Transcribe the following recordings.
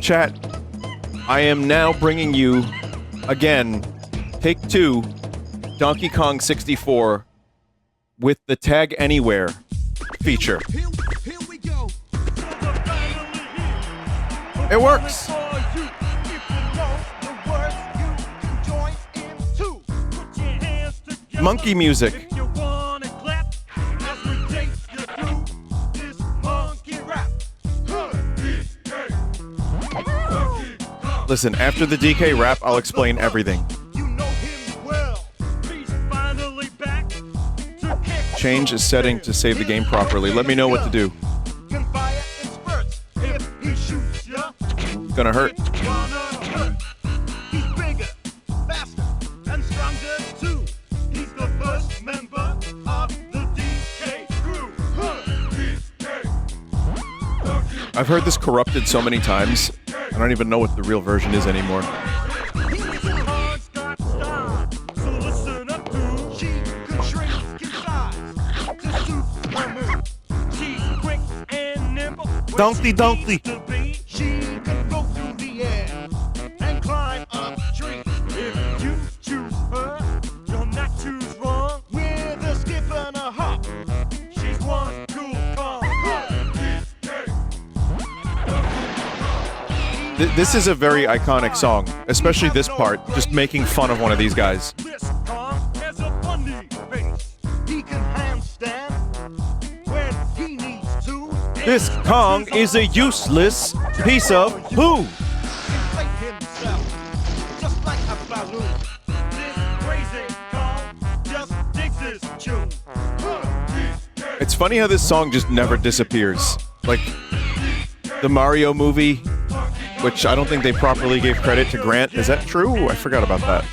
Chat, I am now bringing you, again, Take 2, Donkey Kong 64, with the Tag Anywhere feature. It works! Monkey music. Listen, after the DK rap, I'll explain everything. Change his setting to save the game properly. Let me know what to do. It's gonna hurt. I've heard this corrupted so many times, I don't even know what the real version is anymore. Donkey, donkey. This is a very iconic song, especially this part, just making fun of one of these guys. This Kong is a useless piece of poo! It's funny how this song just never disappears. Like, the Mario movie, which I don't think they properly gave credit to Grant. Is that true? I forgot about that.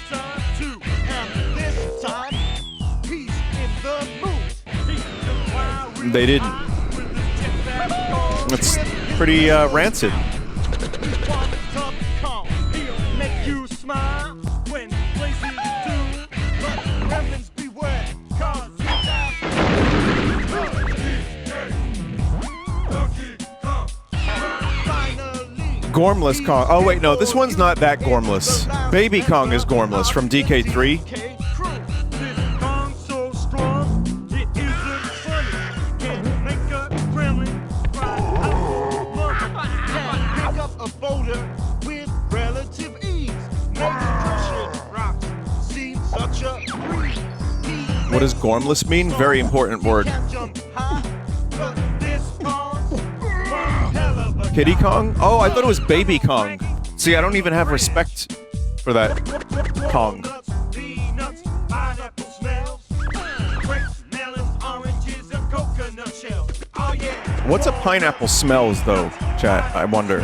They didn't. It's pretty rancid. Gormless Kong. Oh wait, no, this one's not that gormless. Baby Kong is gormless from DK3. What does gormless mean? Very important word. Kitty Kong? Oh, I thought it was Baby Kong. See, I don't even have respect for that Kong. What's a pineapple smells, though, chat? I wonder.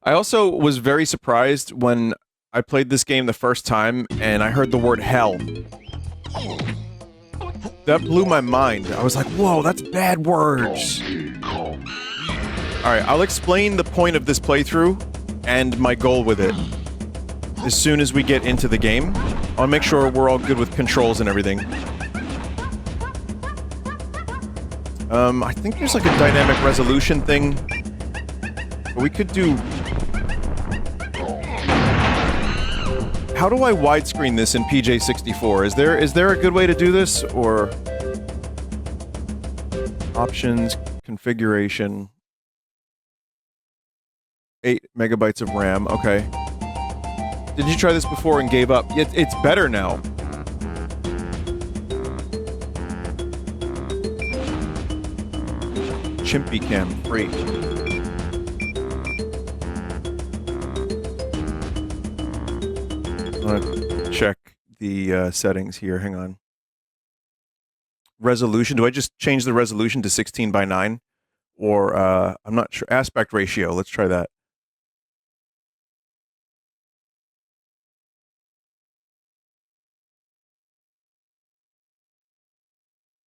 I also was very surprised when I played this game the first time and I heard the word hell. That blew my mind. I was like, whoa, that's bad words. Alright, I'll explain the point of this playthrough and my goal with it as soon as we get into the game. I'll make sure we're all good with controls and everything. I think there's like a dynamic resolution thing. But we could do... How do I widescreen this in PJ64? Is there a good way to do this, or... Options, configuration... 8 megabytes of RAM, okay. Did you try this before and gave up? It's better now. Chimpy Cam, free. I'm gonna check the settings here, hang on. Resolution, do I just change the resolution to 16:9? Or, I'm not sure, aspect ratio, let's try that.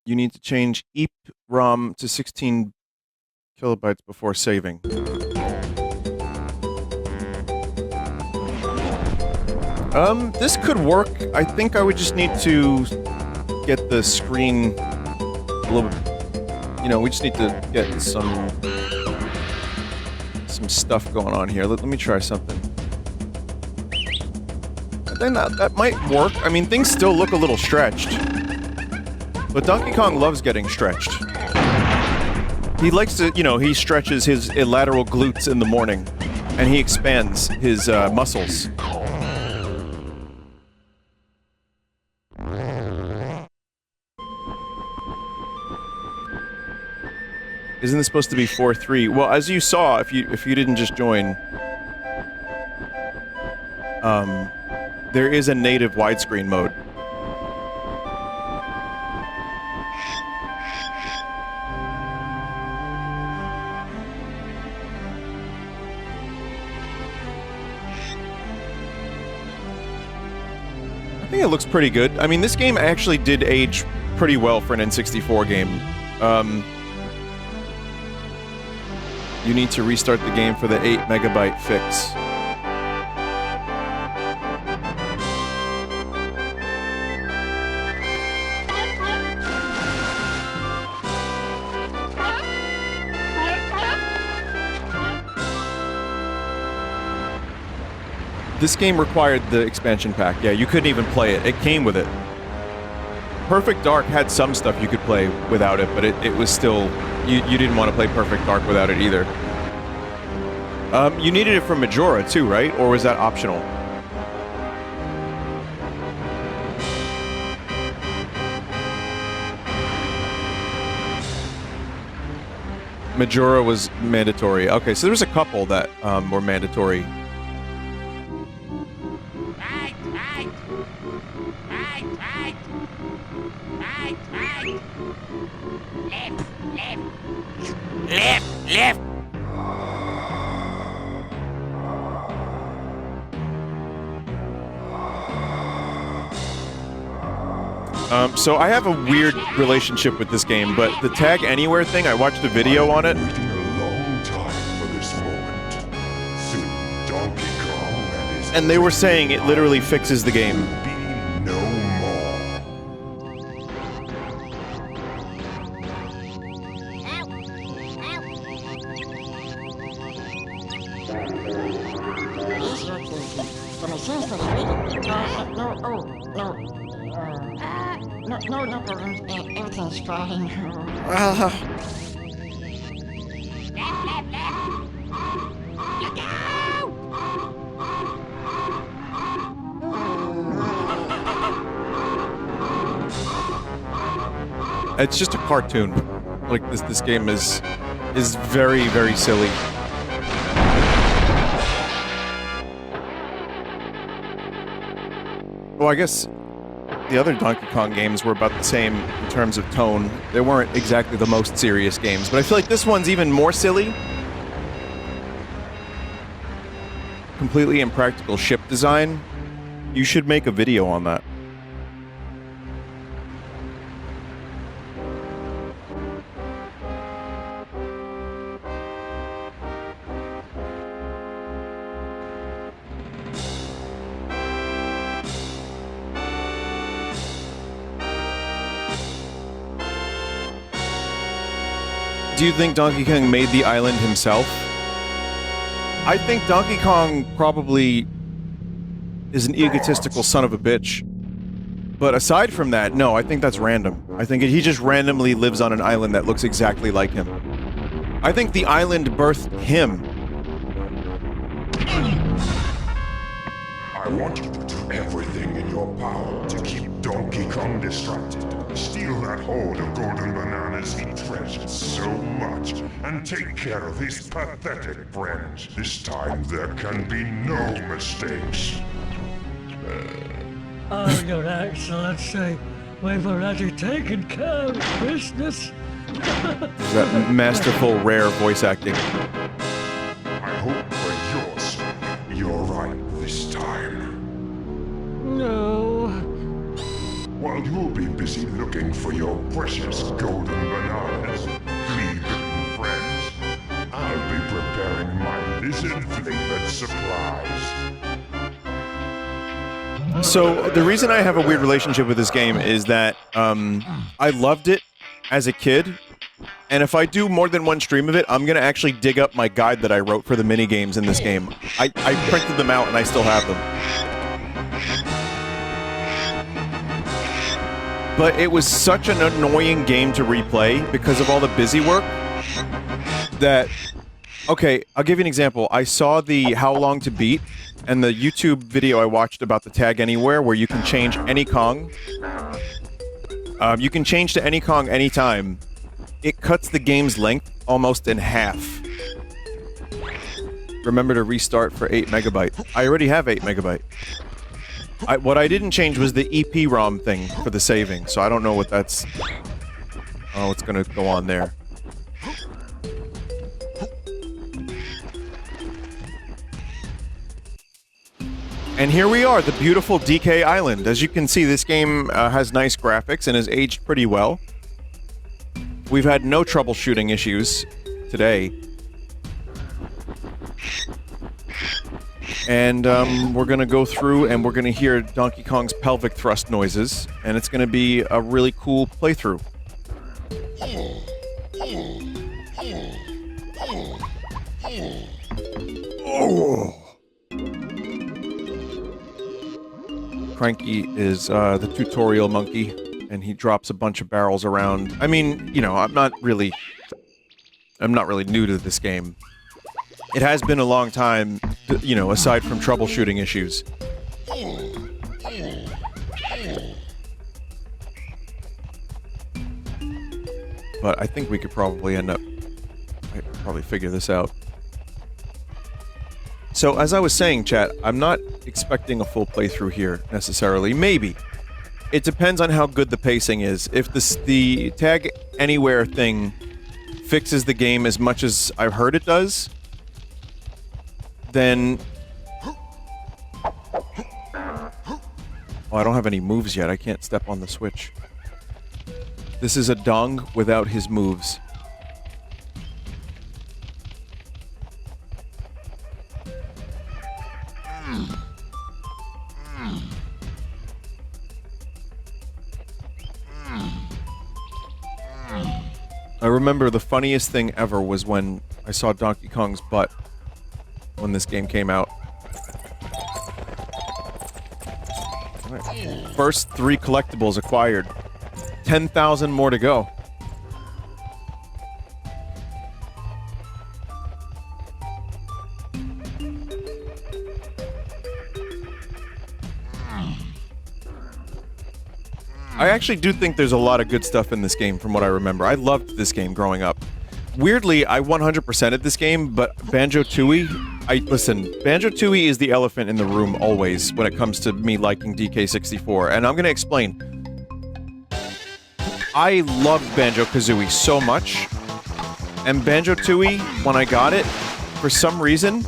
You need to change EEPROM to 16 kilobytes before saving. This could work. I think I would just need to get the screen a little bit you know, we just need to get some stuff going on here. Let me try something. Then that might work. I mean, things still look a little stretched. But Donkey Kong loves getting stretched. He likes to, you know, he stretches his lateral glutes in the morning. And he expands his muscles. Isn't this supposed to be 4-3? Well, as you saw, if you didn't just join, there is a native widescreen mode. I think it looks pretty good. I mean, this game actually did age pretty well for an N64 game. You need to restart the game for the 8 megabyte fix. This game required the expansion pack. Yeah, you couldn't even play it. It came with it. Perfect Dark had some stuff you could play without it, but it was still... You didn't want to play Perfect Dark without it either. You needed it from Majora too, right? Or was that optional? Majora was mandatory. Okay, so there's a couple that were mandatory. Left. So I have a weird relationship with this game, but the Tag Anywhere thing, I watched a video on it. And they were saying it literally fixes the game. No problem. Everything's fine. It's just a cartoon. Like this game is very, very silly. Well, I guess the other Donkey Kong games were about the same in terms of tone. They weren't exactly the most serious games, but I feel like this one's even more silly. Completely impractical ship design. You should make a video on that. Do you think Donkey Kong made the island himself? I think Donkey Kong probably is an egotistical son of a bitch. But aside from that, no, I think that's random. I think he just randomly lives on an island that looks exactly like him. I think the island birthed him. I want you to do everything in your power to keep Donkey Kong distracted. Steal that hoard of golden bananas he treasures so much, and take care of his pathetic friends. This time there can be no mistakes. Oh, Your Excellency, we've already taken care of business. That masterful, rare voice acting. I hope for yours, you're right this time. No. While you'll be busy looking for your precious golden bananas, flea-bitten friends, I'll be preparing my lizard-flavored surprise. So, the reason I have a weird relationship with this game is that, I loved it as a kid, And if I do more than one stream of it, I'm gonna actually dig up my guide that I wrote for the mini-games in this game. I printed them out and I still have them. But it was such an annoying game to replay because of all the busy work that... Okay, I'll give you an example. I saw the How Long to Beat and the YouTube video I watched about the Tag Anywhere where you can change any Kong. You can change to any Kong anytime. It cuts the game's length almost in half. Remember to restart for 8 megabyte. I already have 8 megabyte. What I didn't change was the EPROM thing for the saving, so I don't know what that's... Oh, what's gonna go on there. And here we are, the beautiful DK Island. As you can see, this game has nice graphics and has aged pretty well. We've had no troubleshooting issues today. And we're gonna go through and we're gonna hear Donkey Kong's pelvic thrust noises, and it's gonna be a really cool playthrough. Oh. Cranky is the tutorial monkey, and he drops a bunch of barrels around. I mean, you know, I'm not really new to this game. It has been a long time, you know, aside from troubleshooting issues. But I think we could probably probably figure this out. So, as I was saying, chat, I'm not expecting a full playthrough here, necessarily. Maybe. It depends on how good the pacing is. If the Tag Anywhere thing fixes the game as much as I've heard it does, then... Oh, I don't have any moves yet. I can't step on the switch. This is a Dong without his moves. I remember the funniest thing ever was when I saw Donkey Kong's butt when this game came out. Right. First 3 collectibles acquired. 10,000 more to go. I actually do think there's a lot of good stuff in this game from what I remember. I loved this game growing up. Weirdly, I 100%ed this game, but Banjo-Tooie... Listen, Banjo-Tooie is the elephant in the room always when it comes to me liking DK64, and I'm gonna explain. I loved Banjo-Kazooie so much, and Banjo-Tooie, when I got it, for some reason,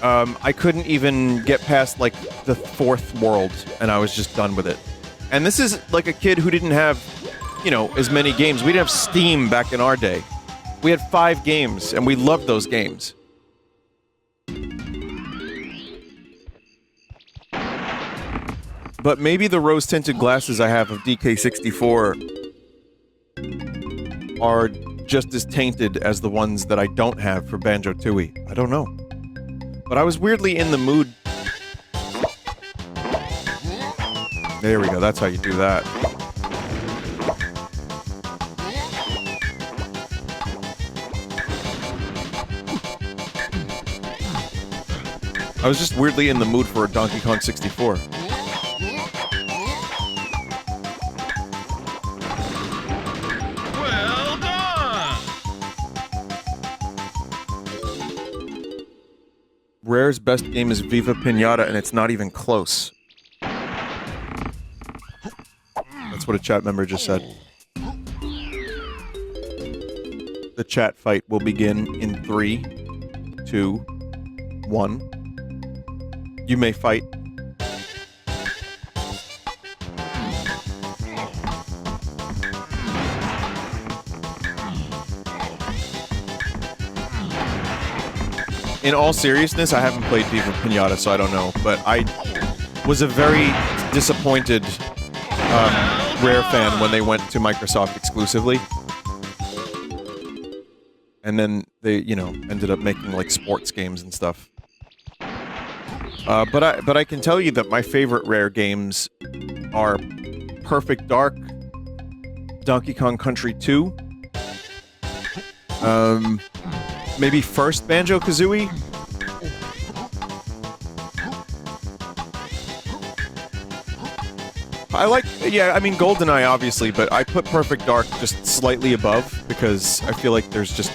I couldn't even get past, like, the 4th world, and I was just done with it. And this is, like, a kid who didn't have, you know, as many games. We didn't have Steam back in our day. We had 5 games, and we loved those games. But maybe the rose-tinted glasses I have of DK64 are just as tainted as the ones that I don't have for Banjo-Tooie. I don't know. But I was weirdly in the mood. There we go, that's how you do that. I was just weirdly in the mood for a Donkey Kong 64. Well done! Rare's best game is Viva Pinata, and it's not even close. That's what a chat member just said. The chat fight will begin in 3, 2, 1. You may fight. In all seriousness, I haven't played Viva Pinata, so I don't know. But I was a very disappointed Rare fan when they went to Microsoft exclusively. And then they, you know, ended up making, like, sports games and stuff. But I can tell you that my favorite Rare games are Perfect Dark, Donkey Kong Country 2, maybe first Banjo-Kazooie? I like, yeah, I mean GoldenEye obviously, but I put Perfect Dark just slightly above because I feel like there's just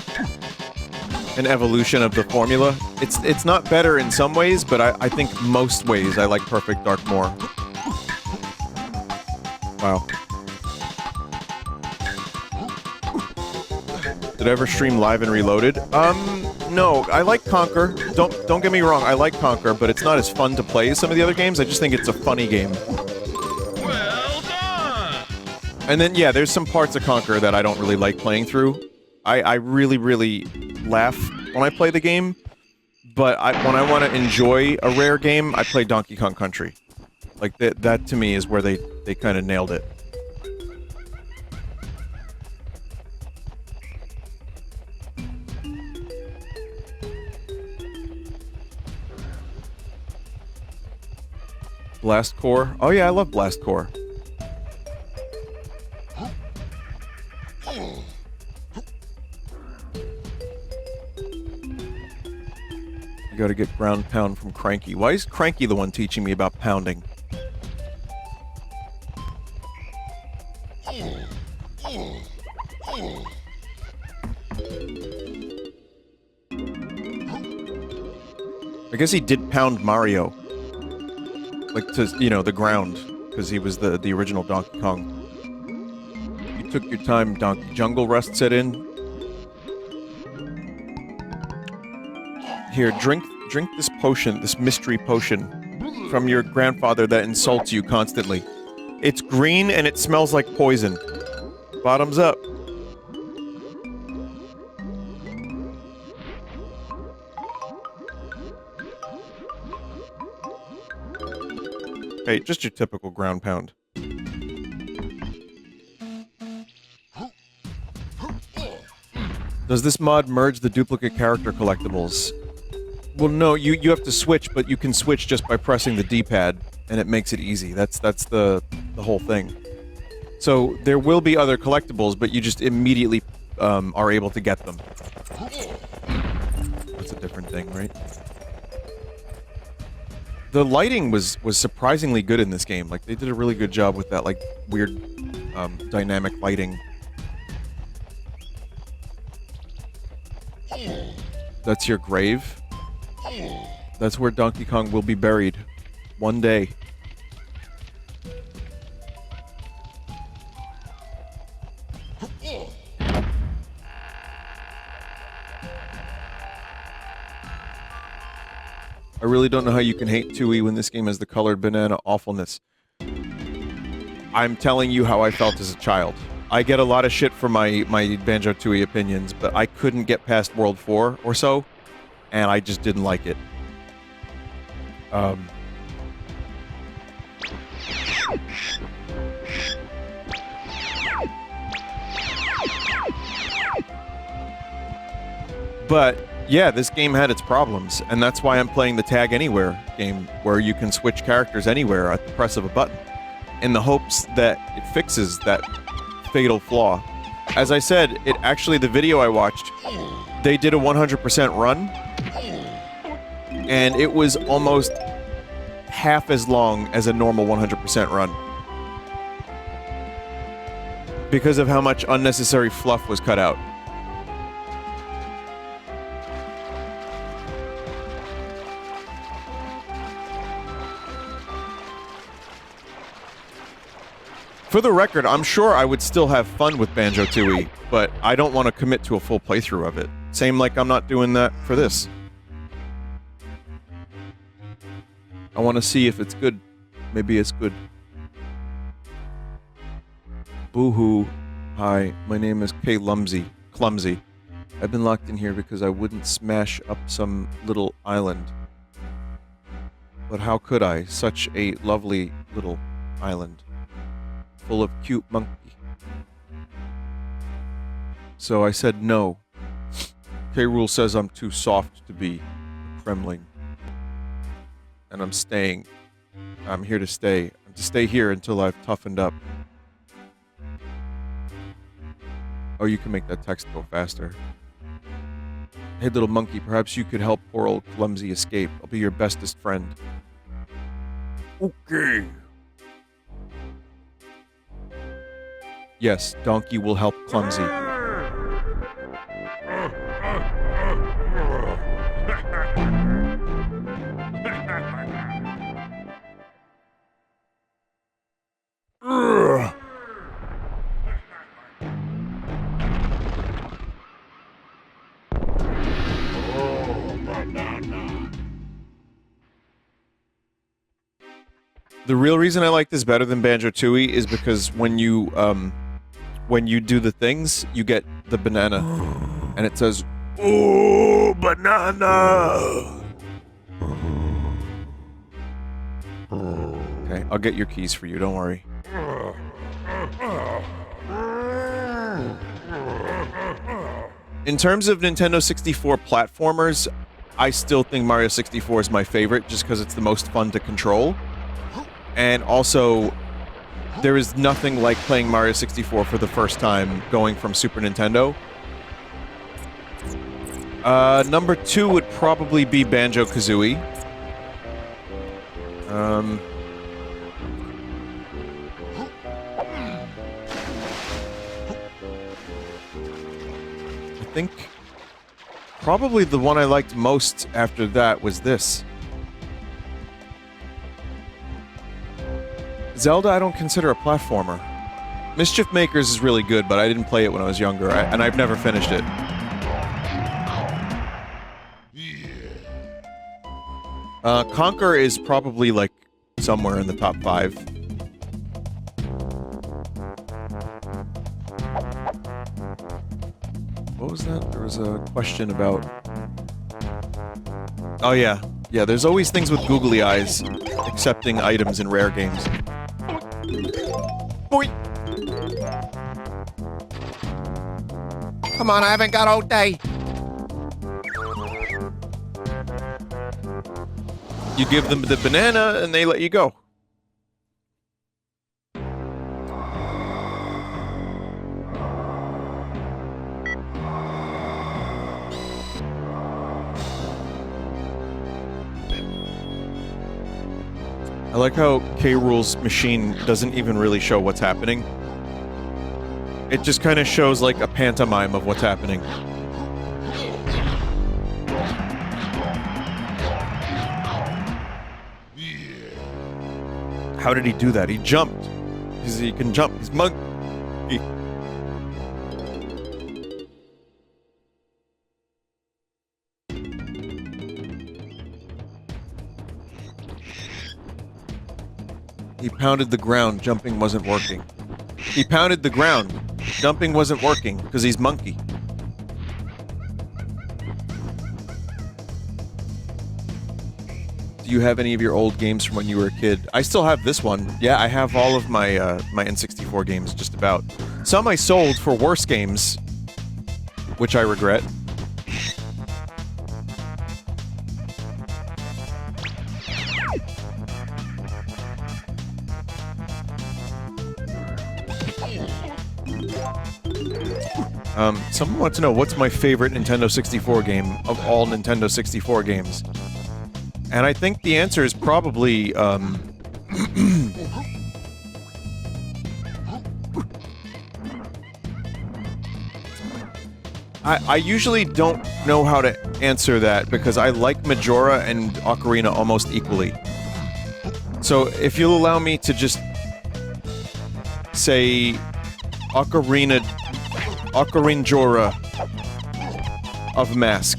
an evolution of the formula. It's not better in some ways, but I think most ways I like Perfect Dark more. Wow. Did I ever stream Live and Reloaded? No. I like Conquer. Don't get me wrong, I like Conquer, but it's not as fun to play as some of the other games. I just think it's a funny game. Well done! And then, yeah, there's some parts of Conquer that I don't really like playing through. I really, really laugh when I play the game, but when I want to enjoy a Rare game, I play Donkey Kong Country. Like, that to me is where they kind of nailed it. Blast Core? Oh yeah, I love Blast Core. You gotta get ground pound from Cranky. Why is Cranky the one teaching me about pounding? I guess he did pound Mario. Like, to, you know, the ground. Because he was the original Donkey Kong. You took your time, Donkey. Jungle Rust set in. Here, drink this potion, this mystery potion, from your grandfather that insults you constantly. It's green and it smells like poison. Bottoms up. Hey, just your typical ground pound. Does this mod merge the duplicate character collectibles? Well, no, you have to switch, but you can switch just by pressing the D-pad, and it makes it easy. That's the whole thing. So, there will be other collectibles, but you just immediately are able to get them. That's a different thing, right? The lighting was surprisingly good in this game. Like, they did a really good job with that, like, weird, dynamic lighting. That's your grave? That's where Donkey Kong will be buried. One day. I really don't know how you can hate Tooie when this game has the colored banana awfulness. I'm telling you how I felt as a child. I get a lot of shit for my Banjo-Tooie opinions, but I couldn't get past World 4 or so, and I just didn't like it. But yeah, this game had its problems, and that's why I'm playing the Tag Anywhere game, where you can switch characters anywhere at the press of a button, in the hopes that it fixes that fatal flaw. As I said, the video I watched, they did a 100% run, and it was almost half as long as a normal 100% run. Because of how much unnecessary fluff was cut out. For the record, I'm sure I would still have fun with Banjo-Tooie, but I don't want to commit to a full playthrough of it. Same like I'm not doing that for this. I want to see if it's good. Maybe it's good. Boo-hoo. Hi, my name is K. Lumsy. Clumsy. I've been locked in here because I wouldn't smash up some little island. But how could I? Such a lovely little island. Full of cute monkey. So I said no. K-Rule says I'm too soft to be a Kremling. And I'm staying. I'm here to stay. I'm to stay here until I've toughened up. Oh, you can make that text go faster. Hey, little monkey, perhaps you could help poor old Lumsy escape. I'll be your bestest friend. Okay. Yes, Donkey will help Clumsy. The real reason I like this better than Banjo-Tooie is because when you do the things, you get the banana, and it says, "Ooh, banana." Okay, I'll get your keys for you. Don't worry. In terms of Nintendo 64 platformers, I still think Mario 64 is my favorite, just because it's the most fun to control. And also, there is nothing like playing Mario 64 for the first time going from Super Nintendo. Number 2 would probably be Banjo-Kazooie. I think probably the one I liked most after that was this. Zelda, I don't consider a platformer. Mischief Makers is really good, but I didn't play it when I was younger, and I've never finished it. Conquer is probably, like, somewhere in the top 5. What was that? There was a question about... Oh, yeah. Yeah, there's always things with googly eyes accepting items in rare games. Boy. Come on, I haven't got all day. You give them the banana, and they let you go. I like how K-Rool's machine doesn't even really show what's happening. It just kind of shows like a pantomime of what's happening. How did he do that? He jumped. He can jump. He's monkey. He pounded the ground, jumping wasn't working. He pounded the ground, jumping wasn't working, because he's monkey. Do you have any of your old games from when you were a kid? I still have this one. Yeah, I have all of my, my N64 games, just about. Some I sold for worse games, which I regret. Someone wants to know, what's my favorite Nintendo 64 game of all Nintendo 64 games? And I think the answer is probably, I usually don't know how to answer that, because I like Majora and Ocarina almost equally. So, if you'll allow me to just say Ocarinjora of Mask.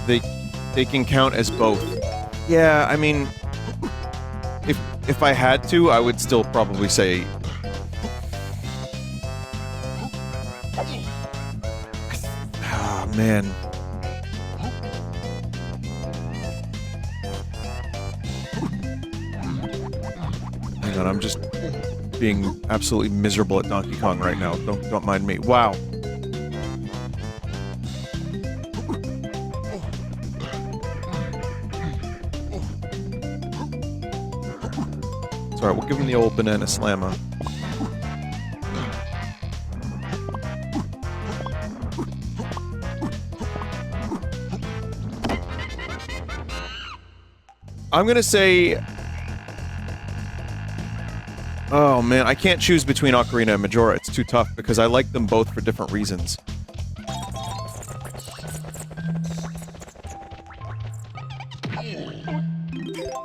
They can count as both. Yeah, I mean, if I had to, I would still probably say... Ah, man. Hang on, I'm just being absolutely miserable at Donkey Kong right now. Don't mind me. Wow. Sorry, we'll give him the old banana slammer. I'm gonna say... Oh man, I can't choose between Ocarina and Majora. It's too tough because I like them both for different reasons.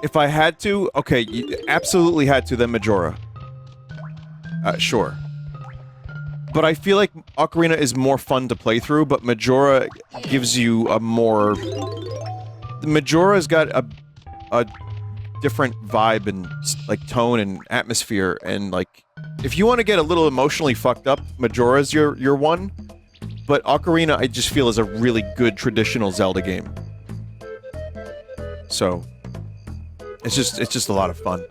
If I had to, okay, you absolutely had to, then Majora. Sure. But I feel like Ocarina is more fun to play through, but Majora gives you a more... Majora's got a different vibe and, like, tone and atmosphere, and, like... If you want to get a little emotionally fucked up, Majora's your one. But Ocarina, I just feel, is a really good traditional Zelda game. So... It's just a lot of fun.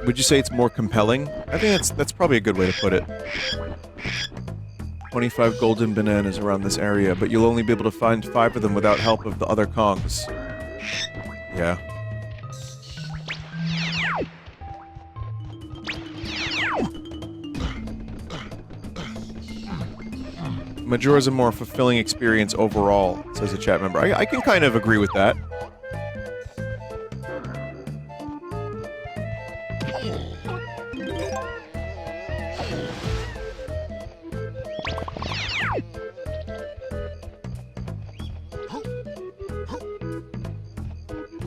Would you say it's more compelling? I think that's probably a good way to put it. 25 golden bananas around this area, but you'll only be able to find 5 of them without help of the other Kongs. Yeah. Majora's a more fulfilling experience overall, says a chat member. I can kind of agree with that.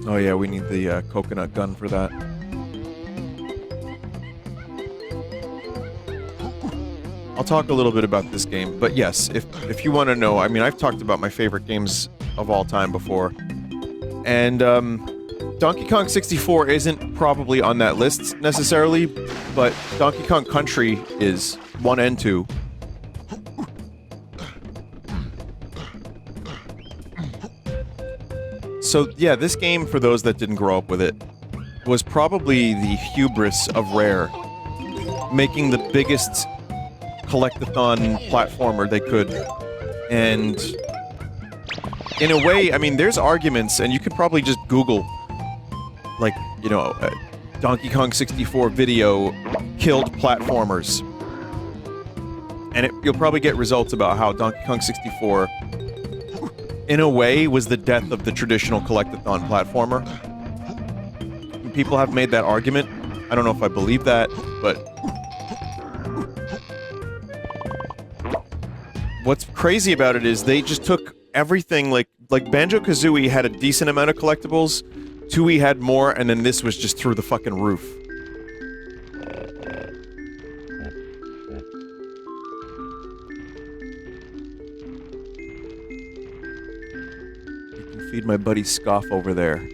Oh yeah, we need the coconut gun for that. I'll talk a little bit about this game, but yes, if you want to know, I mean, I've talked about my favorite games of all time before, and Donkey Kong 64 isn't probably on that list necessarily, but Donkey Kong Country is 1 and 2. So yeah, this game, for those that didn't grow up with it, was probably the hubris of Rare, making the biggest collectathon platformer they could. And in a way, I mean, there's arguments, and you could probably just Google, like, you know, Donkey Kong 64 video killed platformers. And you'll probably get results about how Donkey Kong 64, in a way, was the death of the traditional collectathon platformer. And people have made that argument. I don't know if I believe that, but... What's crazy about it is they just took everything, like Banjo-Kazooie had a decent amount of collectibles, Tooie had more, and then this was just through the fucking roof. You can feed my buddy Scoff over there.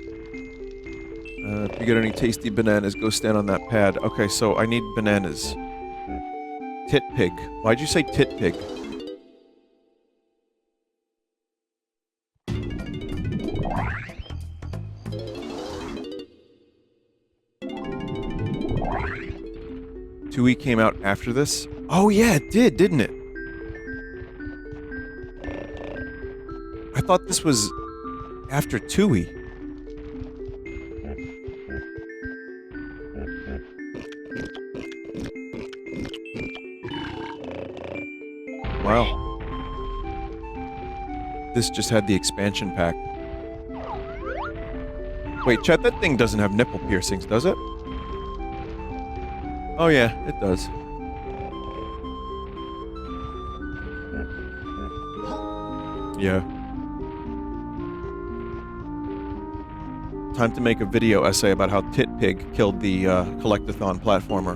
If you get any tasty bananas, go stand on that pad. Okay, so I need bananas. Tit pig. Why'd you say tit pig? Tooie came out after this? Oh yeah, it did, didn't it? I thought this was after Tooie. Wow. This just had the expansion pack. Wait, Chet, that thing doesn't have nipple piercings, does it? Oh yeah, it does. Yeah. Time to make a video essay about how Tit Pig killed the collectathon platformer.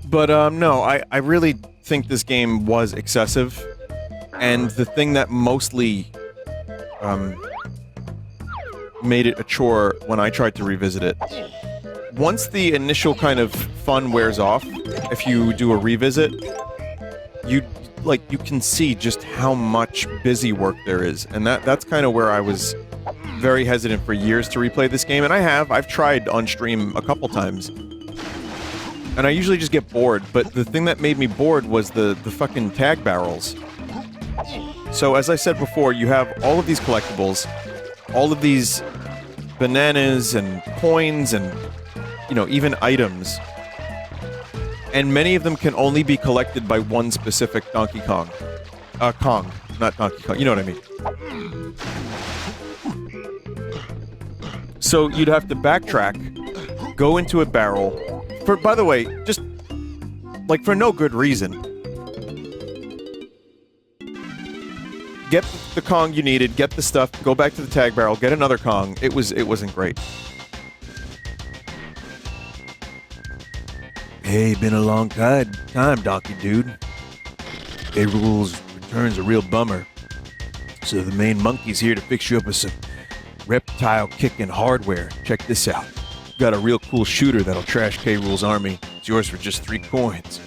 But no, I really think this game was excessive, and the thing that mostly made it a chore when I tried to revisit it. Once the initial kind of fun wears off, if you do a revisit, you can see just how much busy work there is, and that's kind of where I was very hesitant for years to replay this game, and I've tried on stream a couple times. And I usually just get bored, but the thing that made me bored was the fucking tag barrels. So, as I said before, you have all of these collectibles, all of these bananas and coins and, you know, even items. And many of them can only be collected by one specific Donkey Kong. Kong, not Donkey Kong, you know what I mean. So you'd have to backtrack, go into a barrel, by the way, just, like, for no good reason. Get the Kong you needed, get the stuff, go back to the tag barrel, get another Kong. It wasn't great. Hey, been a long time, Donkey Dude. K. Rool's return's a real bummer. So the main monkey's here to fix you up with some reptile-kicking hardware. Check this out. Got a real cool shooter that'll trash K. Rool's army. It's yours for just 3 coins.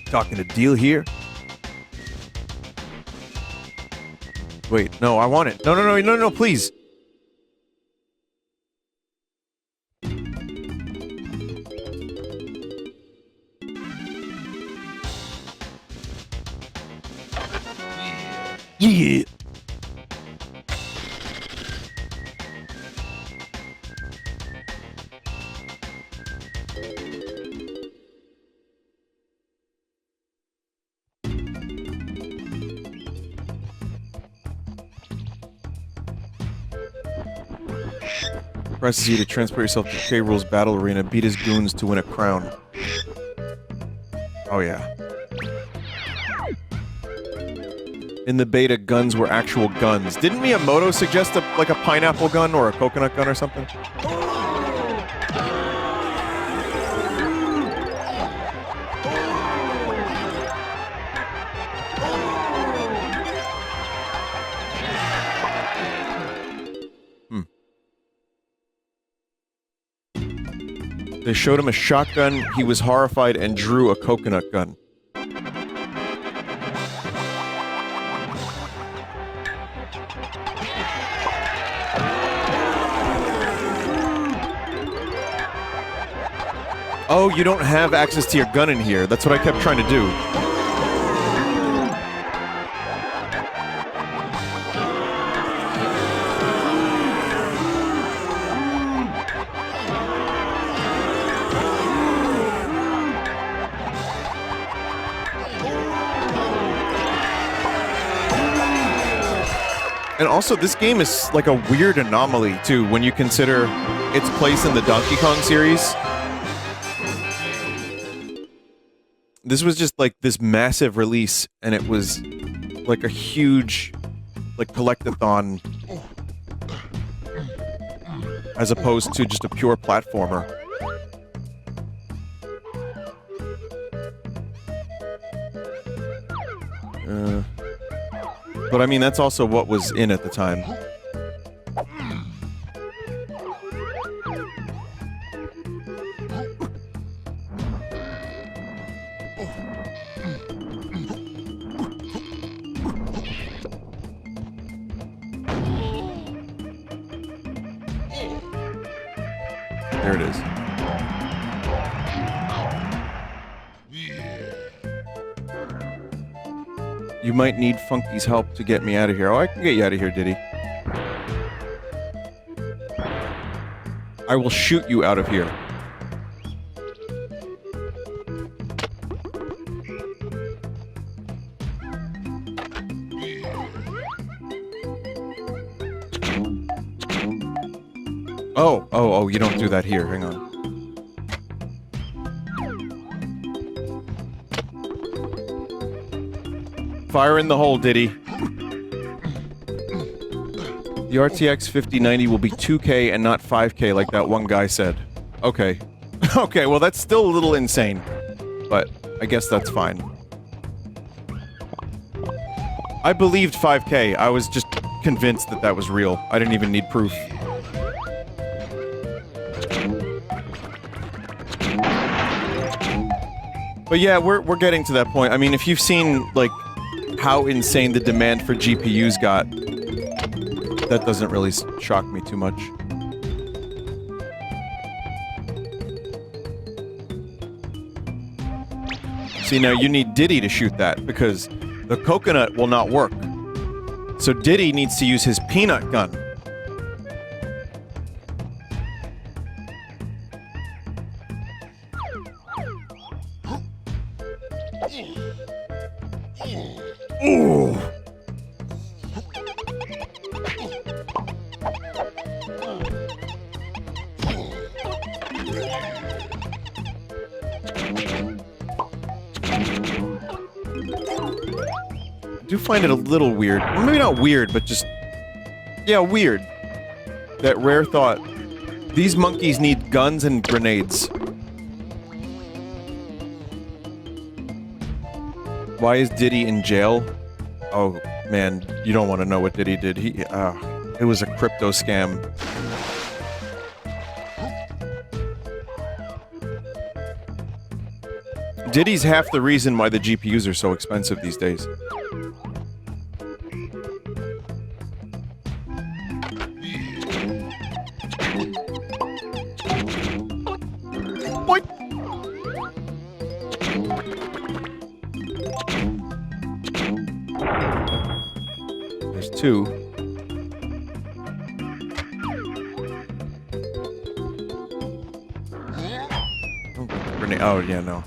Talking a deal here? Wait, no, I want it. No, please. Yeah. Presses you to transport yourself to K. Rool's battle arena, beat his goons to win a crown. Oh yeah. In the beta, guns were actual guns. Didn't Miyamoto suggest like a pineapple gun or a coconut gun or something? They showed him a shotgun, he was horrified and drew a coconut gun. Oh, you don't have access to your gun in here. That's what I kept trying to do. And also, this game is like a weird anomaly, too, when you consider its place in the Donkey Kong series. This was just like this massive release, and it was like a huge, like, collectathon, as opposed to just a pure platformer. But I mean, that's also what was in at the time. There it is. You might need Funky's help to get me out of here. Oh, I can get you out of here, Diddy. I will shoot you out of here. Oh, you don't do that here. Hang on. Fire in the hole, Diddy. The RTX 5090 will be 2K and not 5K like that one guy said. Okay. Okay, well that's still a little insane. But I guess that's fine. I believed 5K. I was just convinced that that was real. I didn't even need proof. But yeah, we're getting to that point. I mean, if you've seen, like, how insane the demand for GPUs got, that doesn't really shock me too much. See, now you need Diddy to shoot that, because the coconut will not work. So Diddy needs to use his peanut gun. Ooh! I do find it a little weird. Well, maybe not weird, but just... yeah, weird. That Rare thought, these monkeys need guns and grenades. Why is Diddy in jail? Oh, man, you don't want to know what Diddy did. It was a crypto scam. Diddy's half the reason why the GPUs are so expensive these days. What? There's two. Oh, yeah, no.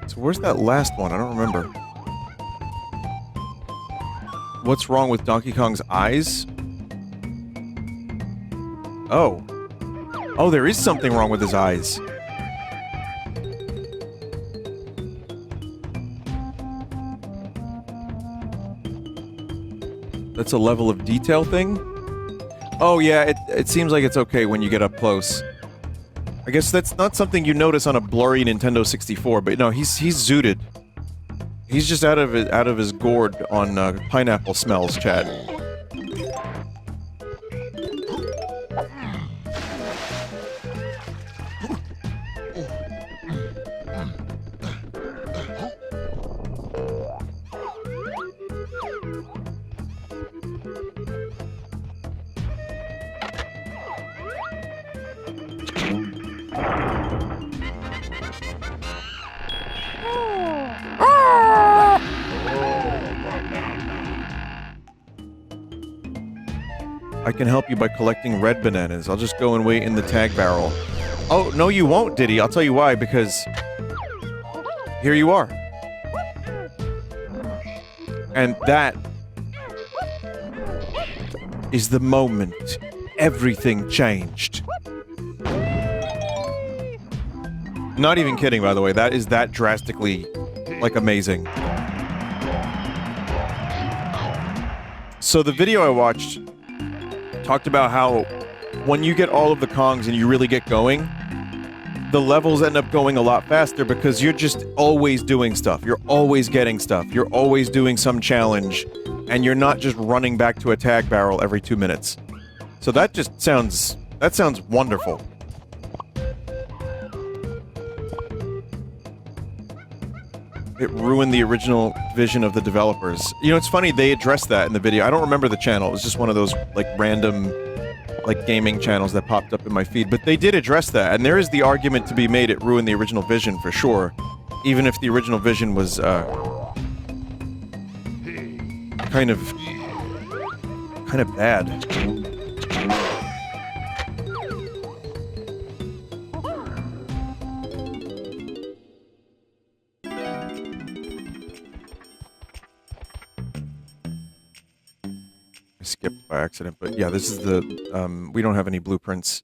So where's that last one? I don't remember. What's wrong with Donkey Kong's eyes? Oh. Oh, there is something wrong with his eyes. That's a level of detail thing? Oh yeah, it seems like it's okay when you get up close. I guess that's not something you notice on a blurry Nintendo 64, but no, he's zooted. He's just out of his gourd on pineapple smells, Chad. I can help you by collecting red bananas. I'll just go and wait in the tag barrel. Oh, no you won't, Diddy. I'll tell you why, because... here you are. And that... is the moment everything changed. Not even kidding, by the way. That is that drastically, like, amazing. So the video I watched... talked about how when you get all of the Kongs and you really get going, the levels end up going a lot faster because you're just always doing stuff. You're always getting stuff. You're always doing some challenge, and you're not just running back to a tag barrel every 2 minutes. So that just sounds... that sounds wonderful. It ruined the original vision of the developers. You know, it's funny, they addressed that in the video. I don't remember the channel. It was just one of those, like, random, like, gaming channels that popped up in my feed. But they did address that, and there is the argument to be made it ruined the original vision, for sure. Even if the original vision was, kind of bad. Skipped by accident, but yeah, this is the, we don't have any blueprints.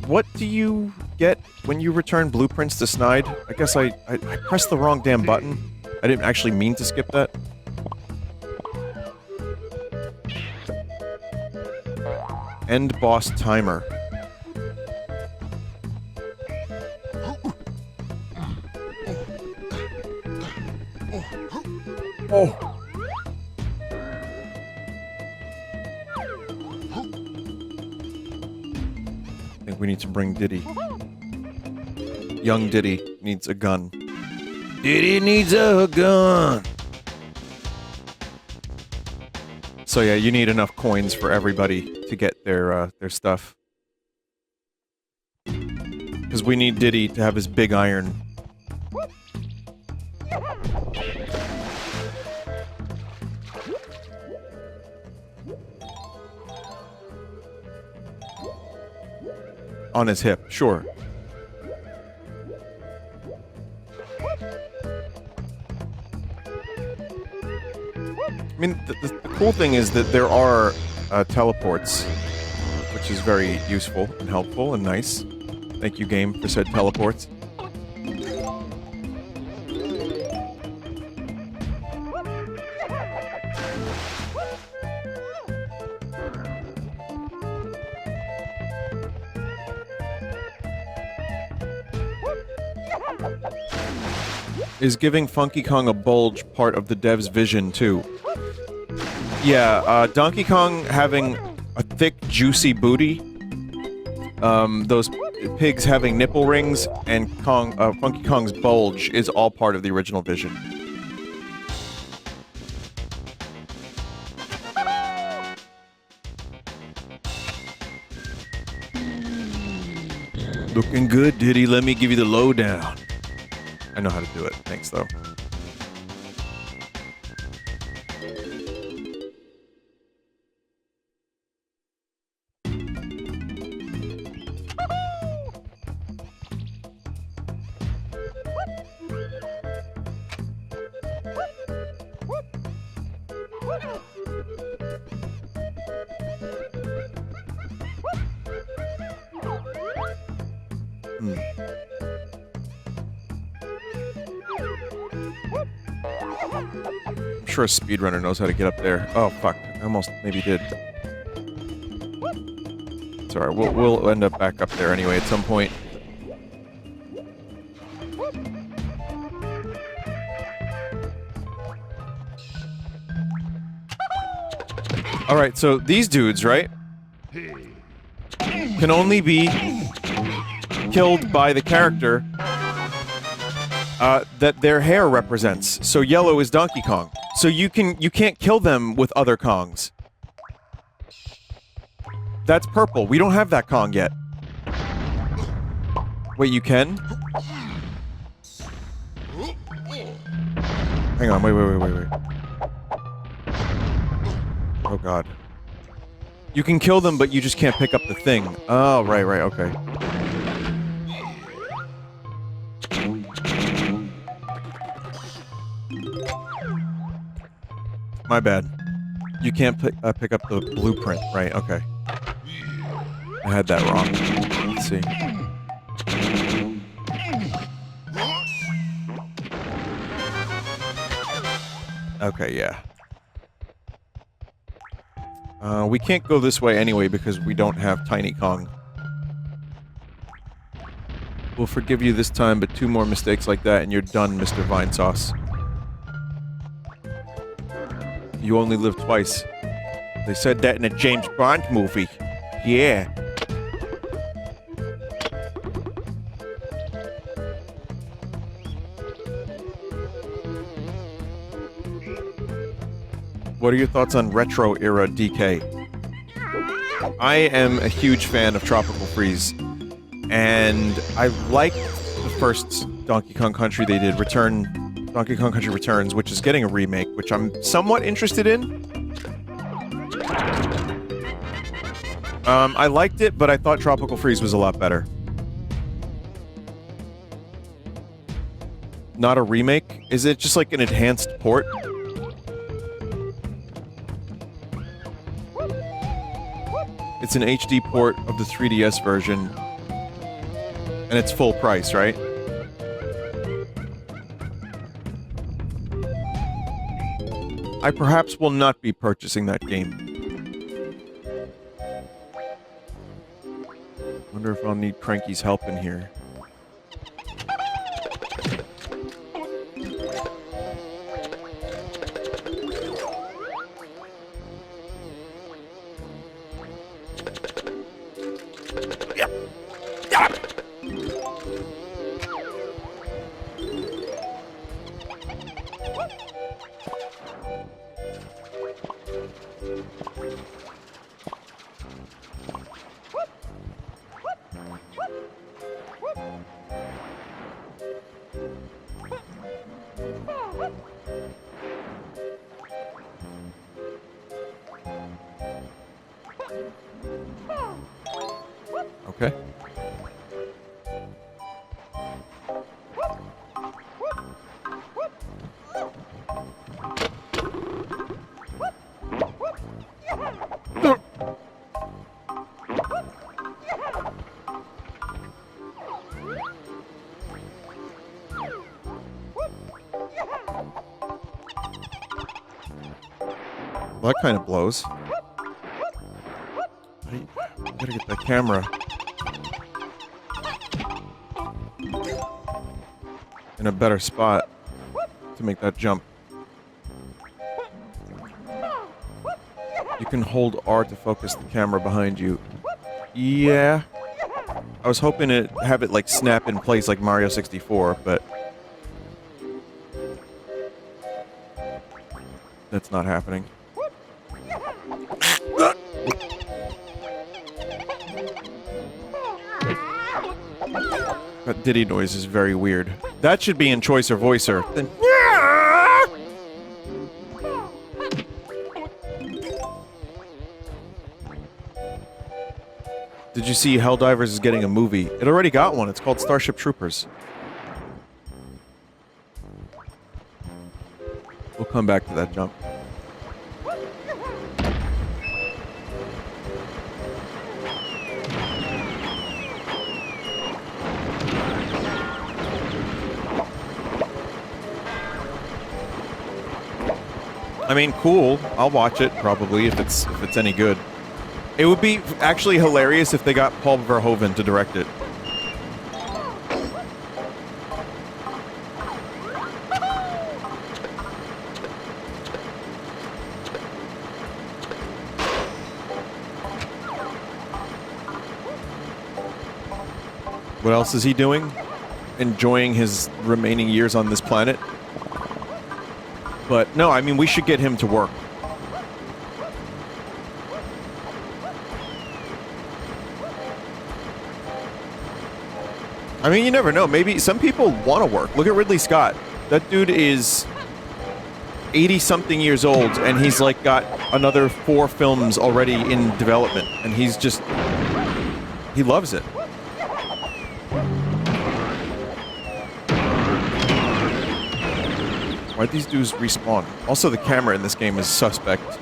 What do you get when you return blueprints to Snide? I guess I pressed the wrong damn button. I didn't actually mean to skip that. End boss timer. Oh! I think we need to bring Diddy. Young Diddy needs a gun. Diddy needs a gun! So yeah, you need enough coins for everybody to get their stuff. Because we need Diddy to have his big iron. On his hip, sure. I mean, the cool thing is that there are teleports, which is very useful and helpful and nice. Thank you, game, for said teleports. Is giving Funky Kong a bulge part of the dev's vision, too? Yeah, Donkey Kong having a thick, juicy booty, those pigs having nipple rings, and Funky Kong's bulge is all part of the original vision. Looking good, Diddy. Let me give you the lowdown. I know how to do it. Thanks, though. I'm sure a speedrunner knows how to get up there. Oh, fuck. I almost maybe did. It's alright. We'll end up back up there anyway at some point. Alright, so these dudes, right? Can only be killed by the character that their hair represents. So yellow is Donkey Kong. So you can't kill them with other Kongs. That's purple. We don't have that Kong yet. Wait, you can? Hang on, wait. Oh god. You can kill them, but you just can't pick up the thing. Oh, right, okay. My bad. You can't pick up the blueprint, right, okay. I had that wrong. Let's see. Okay, yeah. We can't go this way anyway because we don't have Tiny Kong. We'll forgive you this time, but 2 more mistakes like that and you're done, Mr. Vinesauce. You only live twice. They said that in a James Bond movie. Yeah. What are your thoughts on retro-era DK? I am a huge fan of Tropical Freeze. And I like the first Donkey Kong Country they did, Donkey Kong Country Returns, which is getting a remake, which I'm somewhat interested in. I liked it, but I thought Tropical Freeze was a lot better. Not a remake? Is it just like an enhanced port? It's an HD port of the 3DS version. And it's full price, right? I perhaps will not be purchasing that game. Wonder if I'll need Cranky's help in here. Yep. Well, that kind of blows. I gotta get that camera in a better spot to make that jump. You can hold R to focus the camera behind you. Yeah. I was hoping to have it, like, snap in place like Mario 64, but that's not happening. That Diddy noise is very weird. That should be in Choice or Voicer. Then did you see Helldivers is getting a movie? It already got one. It's called Starship Troopers. We'll come back to that jump. I mean, cool. I'll watch it, probably, if it's any good. It would be actually hilarious if they got Paul Verhoeven to direct it. What else is he doing? Enjoying his remaining years on this planet? But, no, I mean, we should get him to work. I mean, you never know. Maybe some people want to work. Look at Ridley Scott. That dude is 80-something years old, and he's, like, got another 4 films already in development. And he's just... he loves it. Why'd these dudes respawn? Also, the camera in this game is suspect.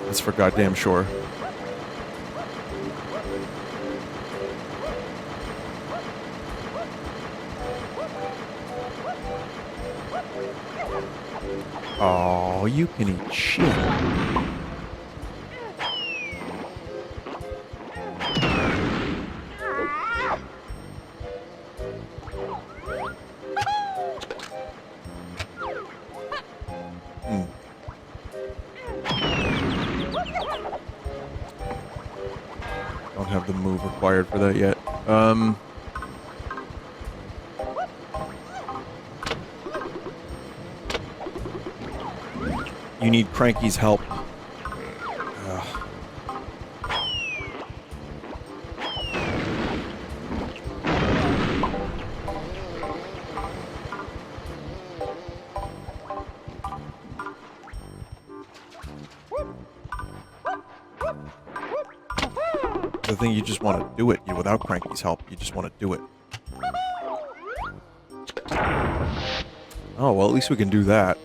That's for goddamn sure. Oh, you can eat shit. Don't have the move required for that yet. You need Cranky's help. The thing, you just want to do it. You, without Cranky's help, you just want to do it. Oh, well, at least we can do that.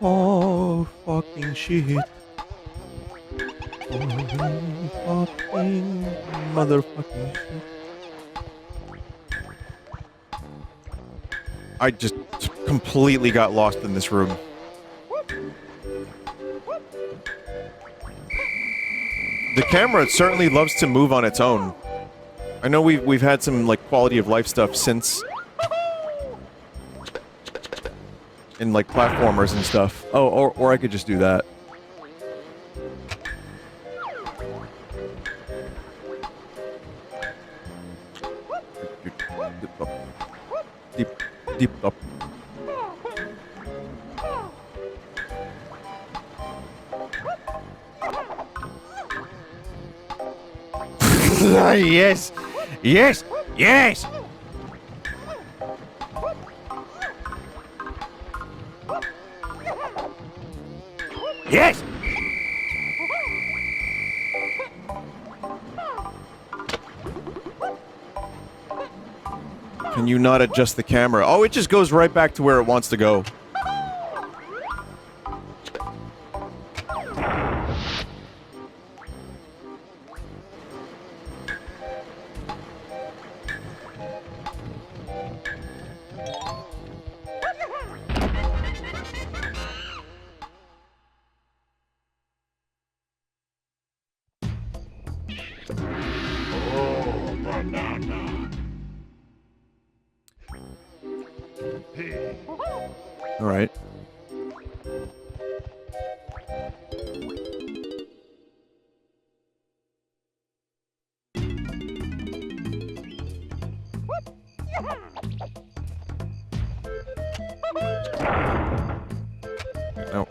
Oh, fucking shit. Oh, fucking motherfucking shit. I just completely got lost in this room. The camera certainly loves to move on its own. I know we've had some, like, quality of life stuff since in, like, platformers and stuff. Oh, or I could just do that. Deep up. Yes! Yes! Yes! Yes! Can you not adjust the camera? Oh, it just goes right back to where it wants to go. Alright.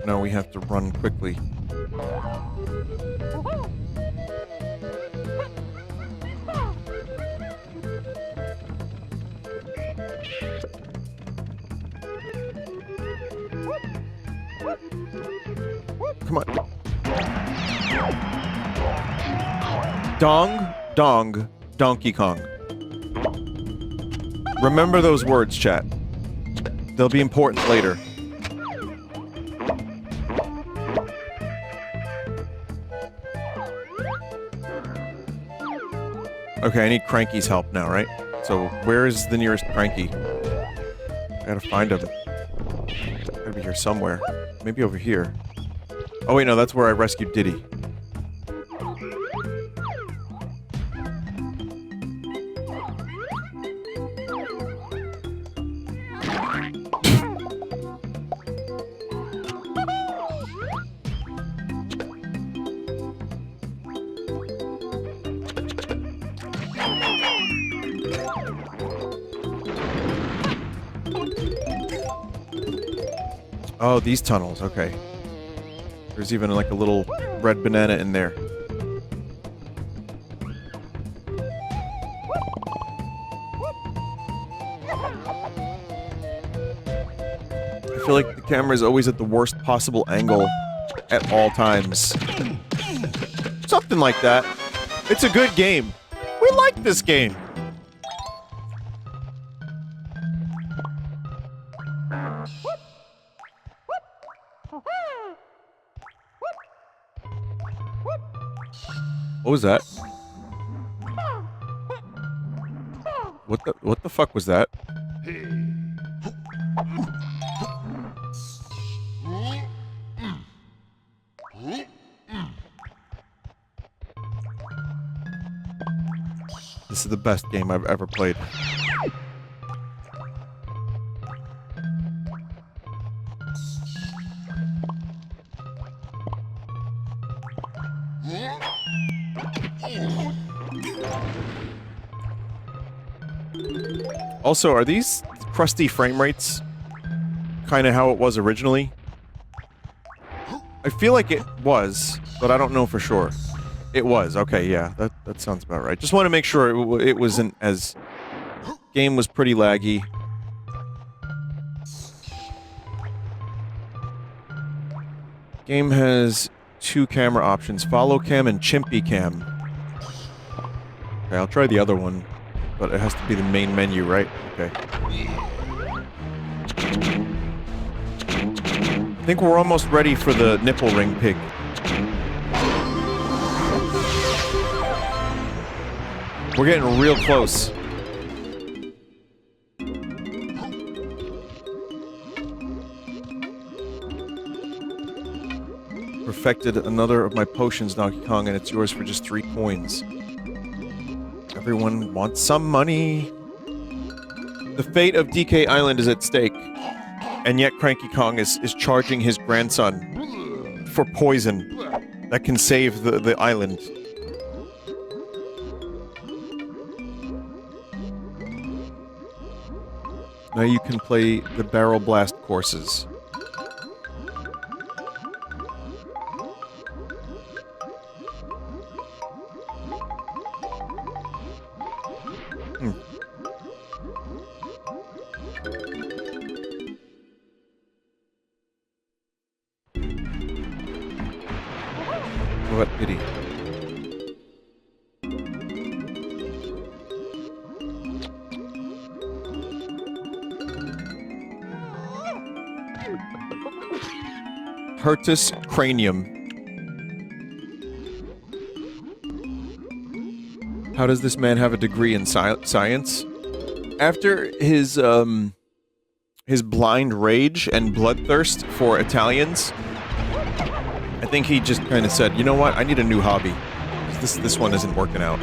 Now we have to run quickly. Come on. Dong, dong, Donkey Kong. Remember those words, chat. They'll be important later. Okay, I need Cranky's help now, right? So, where is the nearest Cranky? I gotta find him. Gotta be here somewhere. Maybe over here. Oh wait, no, that's where I rescued Diddy. Oh, these tunnels, okay. There's even like a little red banana in there. I feel like the camera is always at the worst possible angle at all times. Something like that. It's a good game. We like this game. What was that? What the fuck was that? This is the best game I've ever played. Also, are these crusty frame rates kind of how it was originally? I feel like it was, but I don't know for sure. It was. Okay, yeah, that sounds about right. Just want to make sure it wasn't as... Game was pretty laggy. Game has 2 camera options, follow cam and chimpy cam. Okay, I'll try the other one, but it has to be the main menu, right? Okay. I think we're almost ready for the nipple ring pig. We're getting real close. Perfected another of my potions, Donkey Kong, and it's yours for just 3 coins. Everyone wants some money. The fate of DK Island is at stake. And yet Cranky Kong is charging his grandson for poison that can save the island. Now you can play the Barrel Blast courses. What Diddy? Hertus cranium. How does this man have a degree in science? After his blind rage and bloodthirst for Italians, I think he just kind of said, you know what, I need a new hobby. This one isn't working out.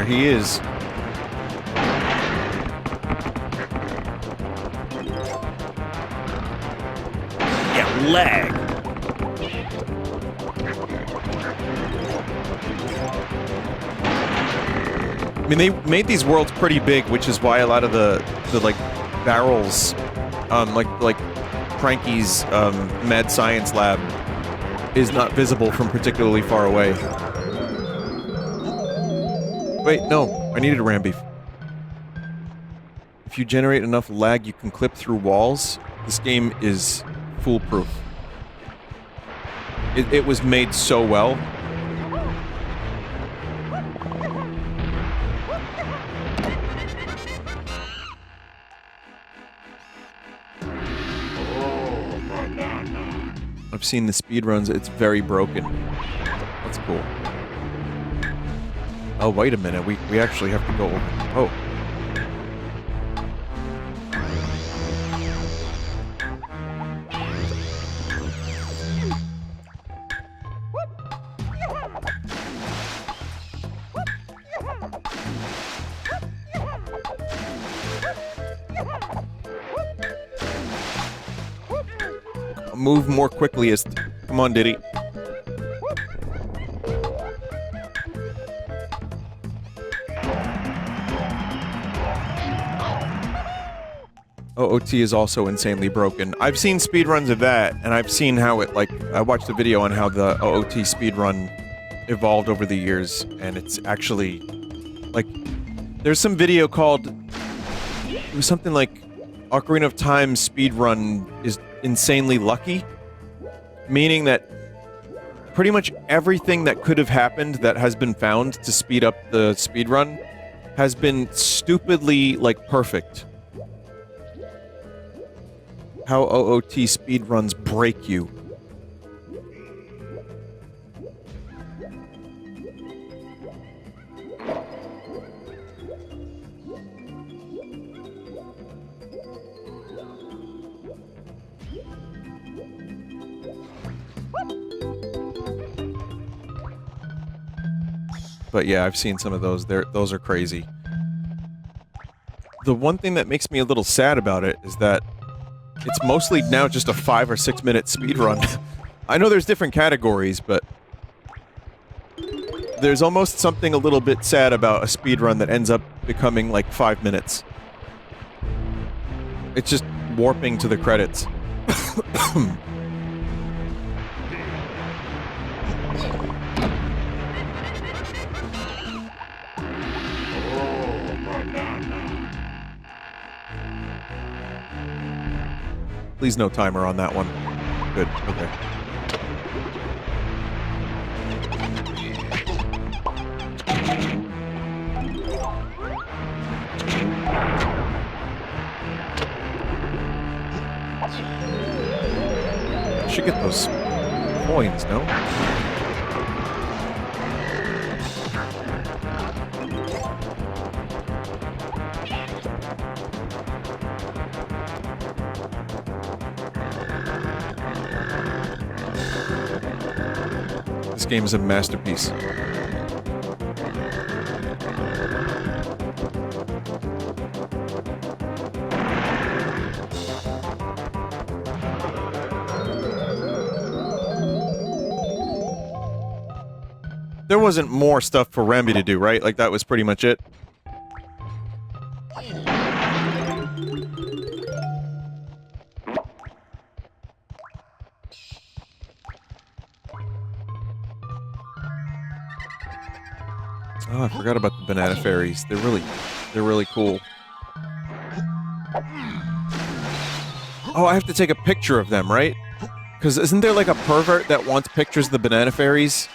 There he is. Yeah, lag. I mean, they made these worlds pretty big, which is why a lot of the like barrels, like Cranky's Mad Science Lab, is not visible from particularly far away. Wait, no, I needed a ram beef. If you generate enough lag, you can clip through walls. This game is foolproof. It was made so well. I've seen the speedruns, it's very broken. That's cool. Oh, wait a minute, we actually have to go... Oh. Move more quickliest. Come on, Diddy. OOT is also insanely broken. I've seen speedruns of that, and I've seen how it, like, I watched a video on how the OOT speedrun evolved over the years, and it's actually, like, there's some video called, it was something like, Ocarina of Time speedrun is insanely lucky, meaning that pretty much everything that could have happened that has been found to speed up the speedrun has been stupidly, like, perfect. How OOT speedruns break you. But yeah, I've seen some of those. Those are crazy. The one thing that makes me a little sad about it is that it's mostly now just a 5 or 6 minute speedrun. I know there's different categories, but there's almost something a little bit sad about a speedrun that ends up becoming like 5 minutes. It's just warping to the credits. Please no timer on that one. Good, okay. Should get those coins, no? This game is a masterpiece. There wasn't more stuff for Rambi to do, right? Like, that was pretty much it. Oh, I forgot about the banana fairies. They're really cool. Oh, I have to take a picture of them, right? Because isn't there like a pervert that wants pictures of the banana fairies?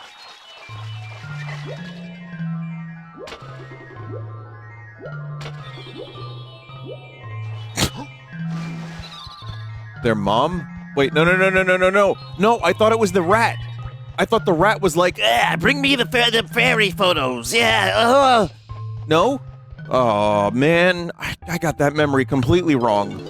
Their mom? Wait, no. No, I thought it was the rat. I thought the rat was like, bring me the fairy photos, yeah, No? Oh, man, I got that memory completely wrong.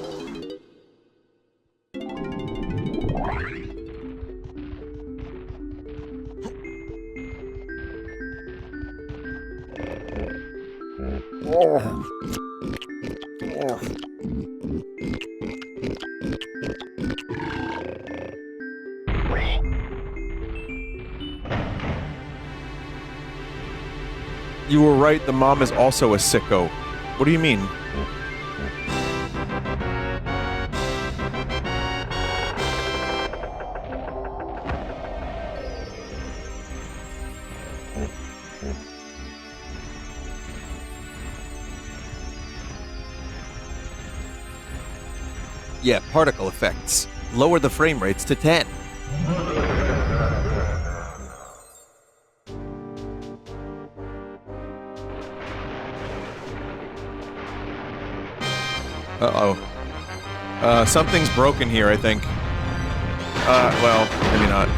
You were right, the mom is also a sicko. What do you mean? Yeah, particle effects. Lower the frame rates to 10. Uh-oh. Something's broken here, I think. Well, maybe not.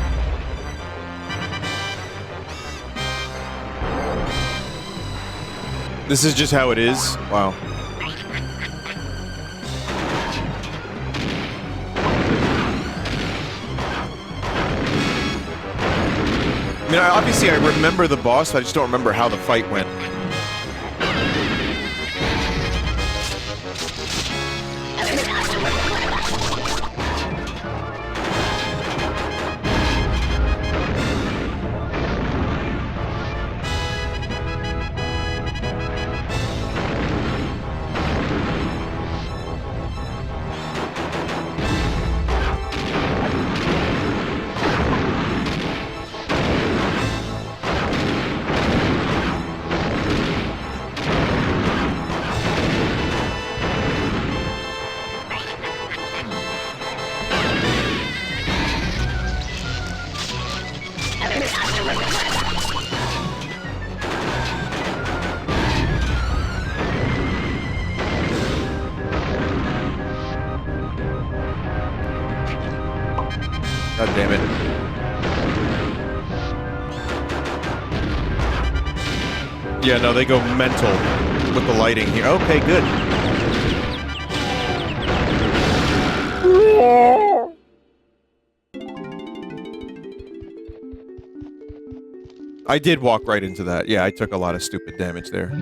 This is just how it is? Wow. I mean, obviously I remember the boss, I just don't remember how the fight went. God damn it. Yeah, no, they go mental with the lighting here. Okay, good. I did walk right into that. Yeah, I took a lot of stupid damage there.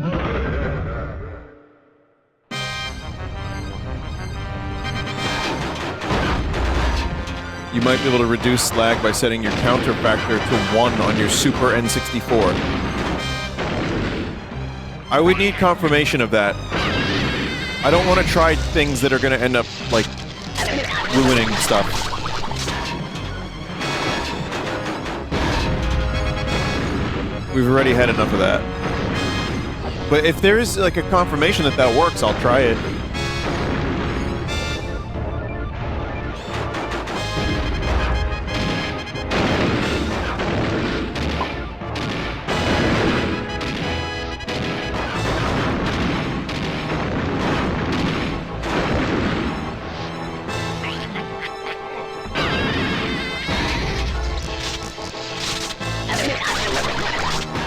You might be able to reduce lag by setting your counter factor to 1 on your Super N64. I would need confirmation of that. I don't want to try things that are going to end up, like, ruining stuff. We've already had enough of that. But if there is, like, a confirmation that that works, I'll try it.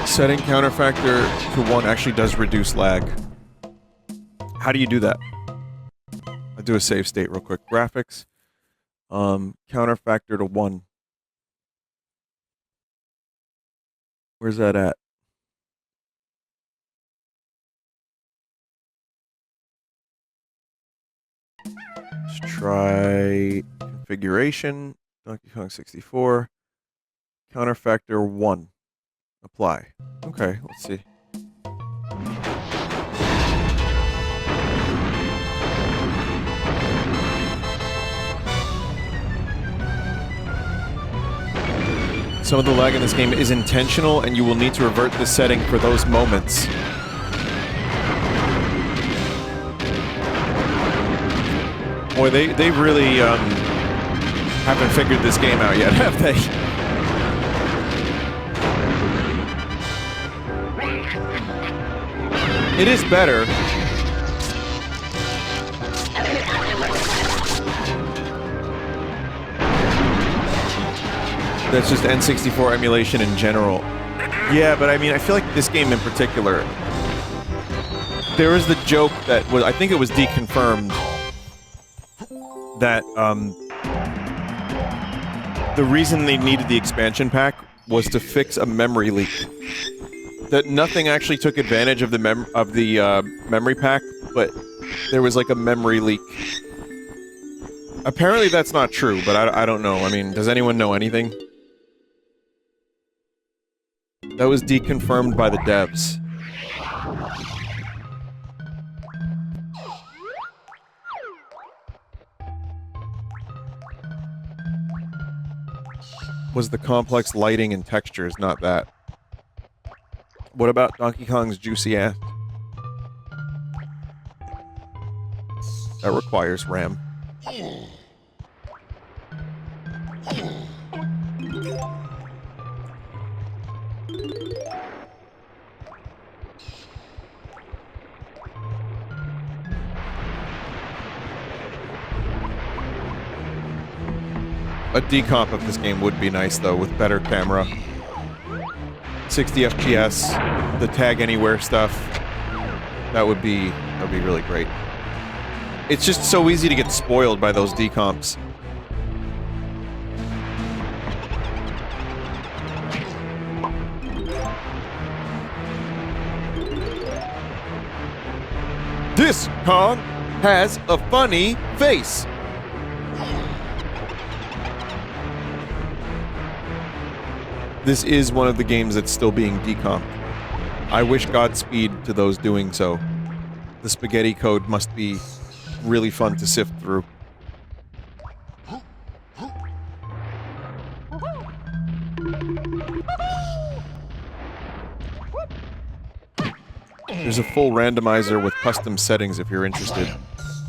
Setting counter factor to 1 actually does reduce lag. How do you do that? I'll do a save state real quick. Graphics. Counter factor to 1. Where's that at? Let's try configuration. Donkey Kong 64. Counter factor 1. Apply. Okay, let's see. Some of the lag in this game is intentional, and you will need to revert this setting for those moments. Boy, they really haven't figured this game out yet, have they? It is better. That's just N64 emulation in general. Yeah, but I mean, I feel like this game in particular, there is the joke that was, I think it was deconfirmed, that the reason they needed the expansion pack was to fix a memory leak that nothing actually took advantage of the memory pack, but there was like a memory leak. Apparently that's not true, but I don't know. I mean, does anyone know anything? That was deconfirmed by the devs. Was the complex lighting and textures, not that. What about Donkey Kong's juicy ass? That requires RAM. A decomp of this game would be nice, though, with better camera. 60 FPS, the tag anywhere stuff. That would be really great. It's just so easy to get spoiled by those decomps. This Kong has a funny face. This is one of the games that's still being decomped. I wish Godspeed to those doing so. The spaghetti code must be really fun to sift through. There's a full randomizer with custom settings if you're interested.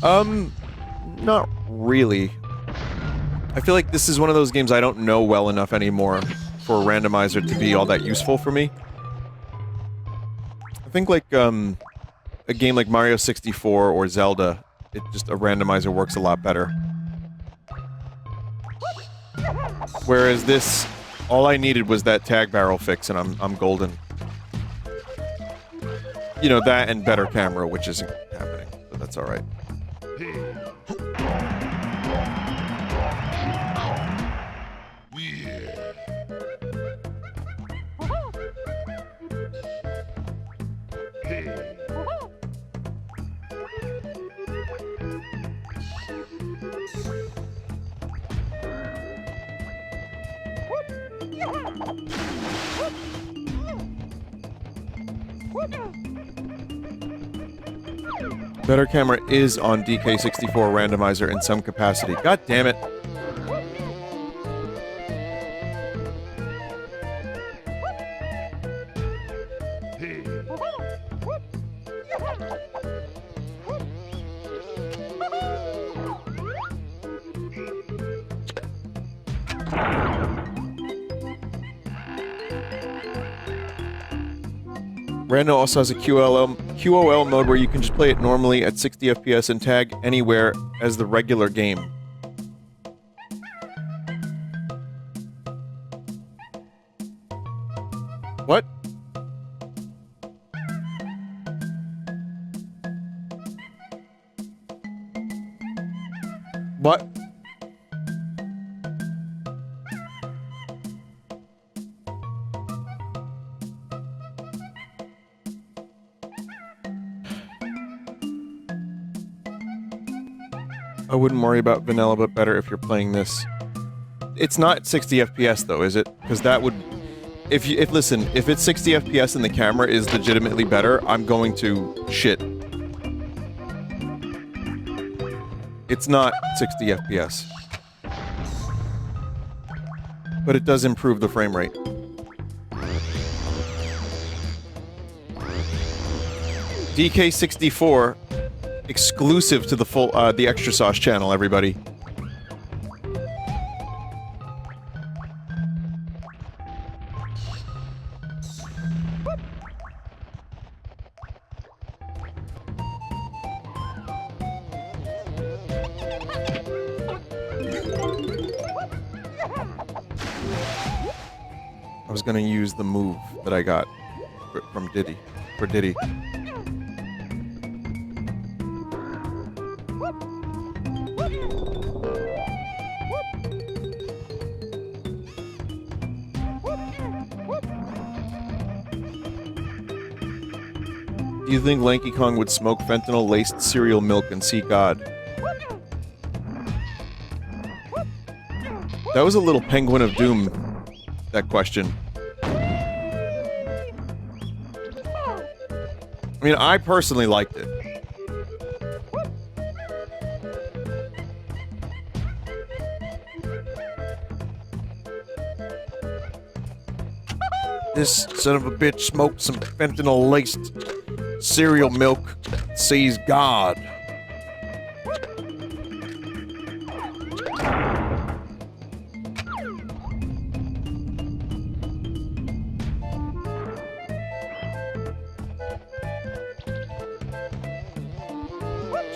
Not really. I feel like this is one of those games I don't know well enough anymore for a randomizer to be all that useful for me. I think like, a game like Mario 64 or Zelda, a randomizer works a lot better. Whereas this, all I needed was that tag barrel fix and I'm golden. You know, that and better camera, which isn't happening, but that's alright. Better camera is on DK64 randomizer in some capacity. God damn it. Rando also has a QOL mode where you can just play it normally at 60 FPS and tag anywhere as the regular game. What? What? I wouldn't worry about vanilla, but better if you're playing this. It's not 60 FPS though, is it? Because that would... Listen, if it's 60 FPS and the camera is legitimately better, I'm going to shit. It's not 60 FPS. But it does improve the frame rate. DK64 exclusive to the full, the Extra Sauce channel, everybody. I was gonna use the move that I got from Diddy, for Diddy. Do you think Lanky Kong would smoke fentanyl-laced cereal milk and see God? That was a little Penguin of Doom, that question. I mean, I personally liked it. This son of a bitch smoked some fentanyl-laced cereal milk, sees God.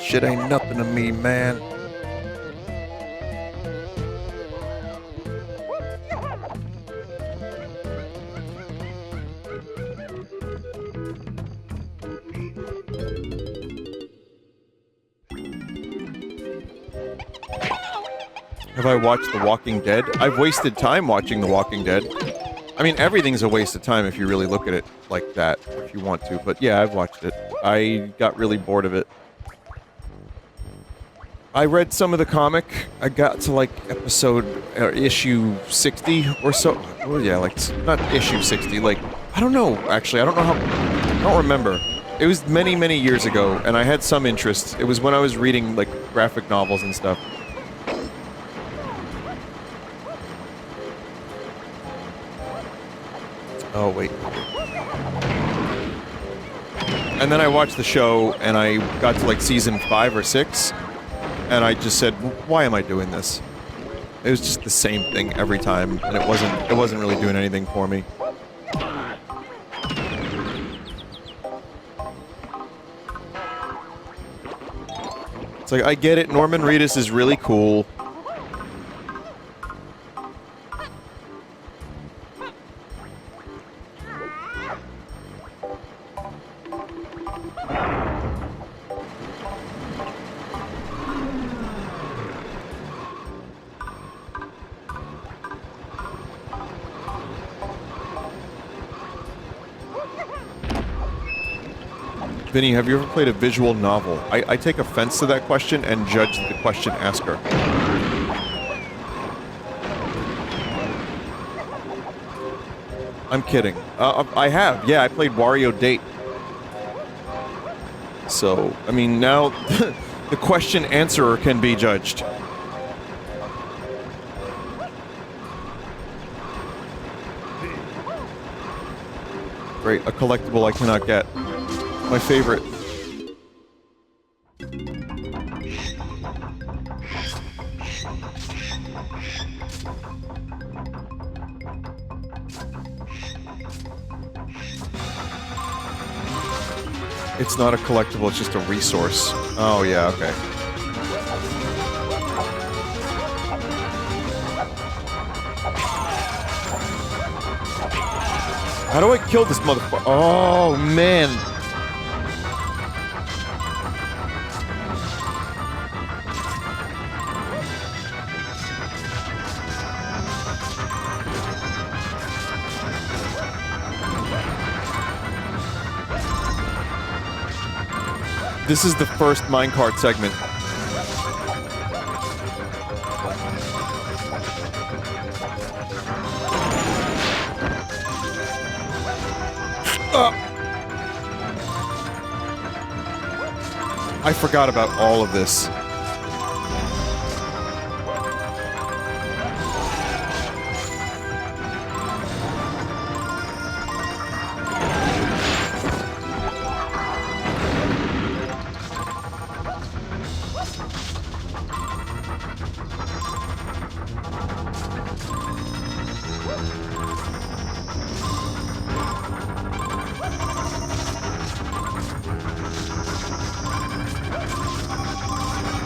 Shit ain't nothing to me, man. Have I watched The Walking Dead? I've wasted time watching The Walking Dead. I mean, everything's a waste of time if you really look at it like that, if you want to. But yeah, I've watched it. I got really bored of it. I read some of the comic. I got to, like, issue 60 or so. Well, yeah, like, not issue 60, like, I don't know, actually. I don't remember. It was many, many years ago, and I had some interest. It was when I was reading, like, graphic novels and stuff. Oh, wait. And then I watched the show, and I got to, like, season 5 or 6, and I just said, why am I doing this? It was just the same thing every time, and it wasn't really doing anything for me. It's like, I get it, Norman Reedus is really cool. Vinny, have you ever played a visual novel? I take offense to that question and judge the question asker. I'm kidding. I have. Yeah, I played Wario Date. So, I mean, now the question answerer can be judged. Great, a collectible I cannot get. My favorite. It's not a collectible, it's just a resource. Oh yeah, okay. How do I kill this motherfucker? Oh man. This is the first minecart segment. I forgot about all of this.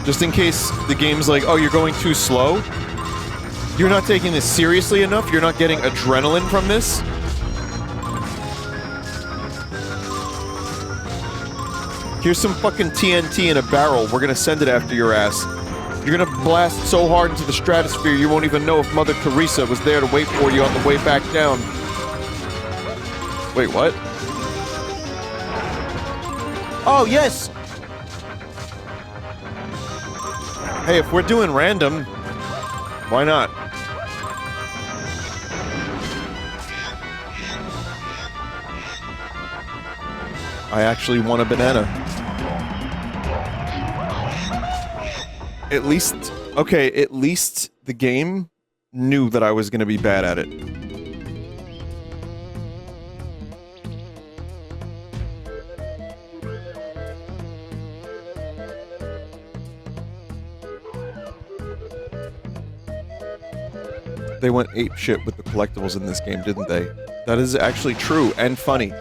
Just in case the game's like, oh, you're going too slow? You're not taking this seriously enough? You're not getting adrenaline from this? Here's some fucking TNT in a barrel. We're gonna send it after your ass. You're gonna blast so hard into the stratosphere you won't even know if Mother Teresa was there to wait for you on the way back down. Wait, what? Oh, yes! Hey, if we're doing random, why not? I actually want a banana. At least, okay, at least the game knew that I was gonna be bad at it. They went apeshit with the collectibles in this game, didn't they? That is actually true and funny.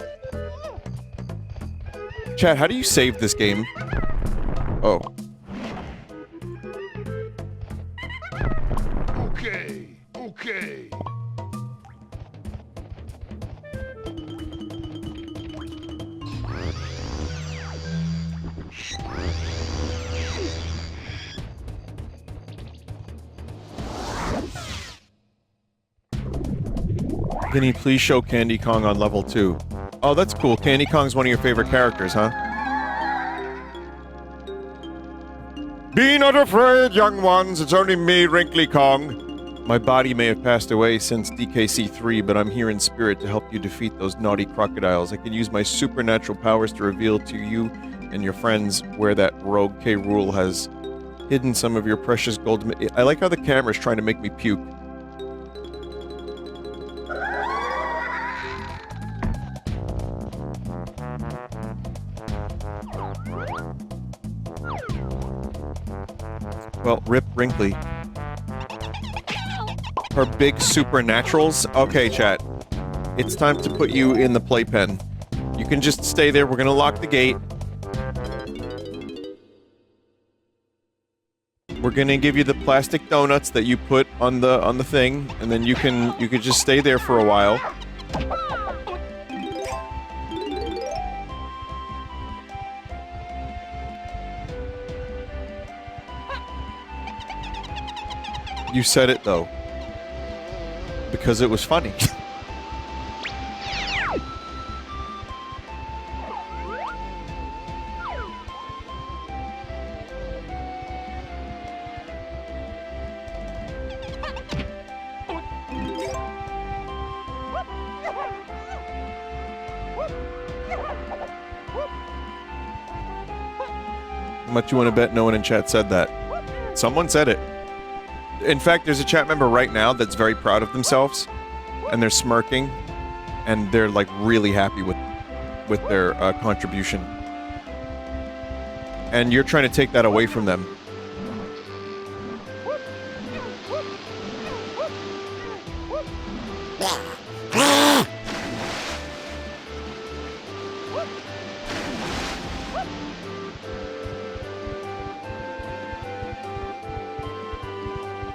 Chat, how do you save this game? Oh. Okay, okay. Vinny, please show Candy Kong on level 2. Oh, that's cool. Candy Kong's one of your favorite characters, huh? Be not afraid, young ones. It's only me, Wrinkly Kong. My body may have passed away since DKC3, but I'm here in spirit to help you defeat those naughty crocodiles. I can use my supernatural powers to reveal to you and your friends where that rogue K. Rool has hidden some of your precious gold. I like how the camera's trying to make me puke. Well, rip Wrinkly. Her big supernaturals? Okay, chat. It's time to put you in the playpen. You can just stay there. We're gonna lock the gate. We're gonna give you the plastic donuts that you put on the thing, and then you can just stay there for a while. You said it, though. Because it was funny. How much you want to bet no one in chat said that? Someone said it. In fact, there's a chat member right now that's very proud of themselves, and they're smirking, and they're like really happy with their contribution. And you're trying to take that away from them.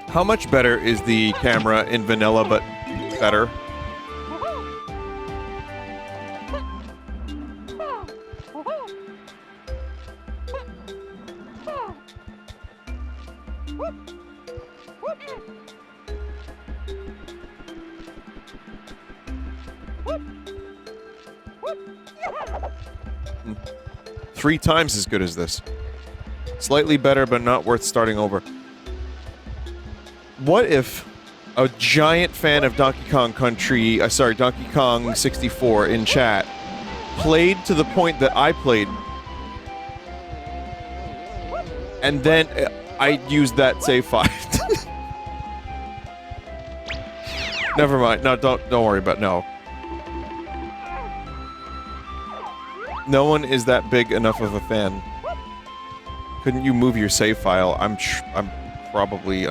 How much better is the camera in vanilla, but better? Three times as good as this. Slightly better, but not worth starting over. What if a giant fan of Donkey Kong Country, Donkey Kong 64 in chat, played to the point that I played, and then I used that save file? Never mind. No, don't worry about it. No. No one is that big enough of a fan. Couldn't you move your save file? I'm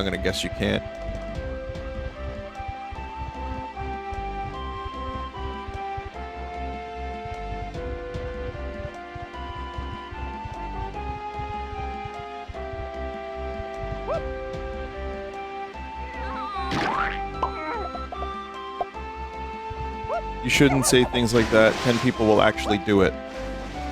gonna guess you can't. You shouldn't say things like that. 10 people will actually do it.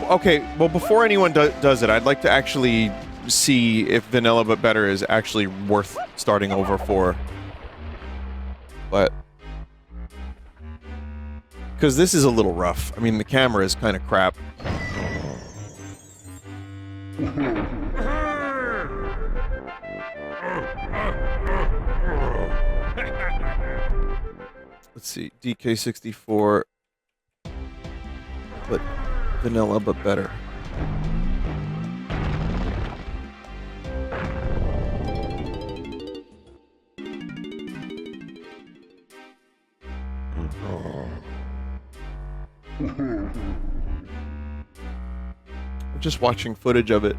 Okay, well, before anyone does it, I'd like to actually see if Vanilla But Better is actually worth starting over for. But... because this is a little rough. I mean, the camera is kind of crap. Let's see, DK64, but vanilla, but better. I'm just watching footage of it.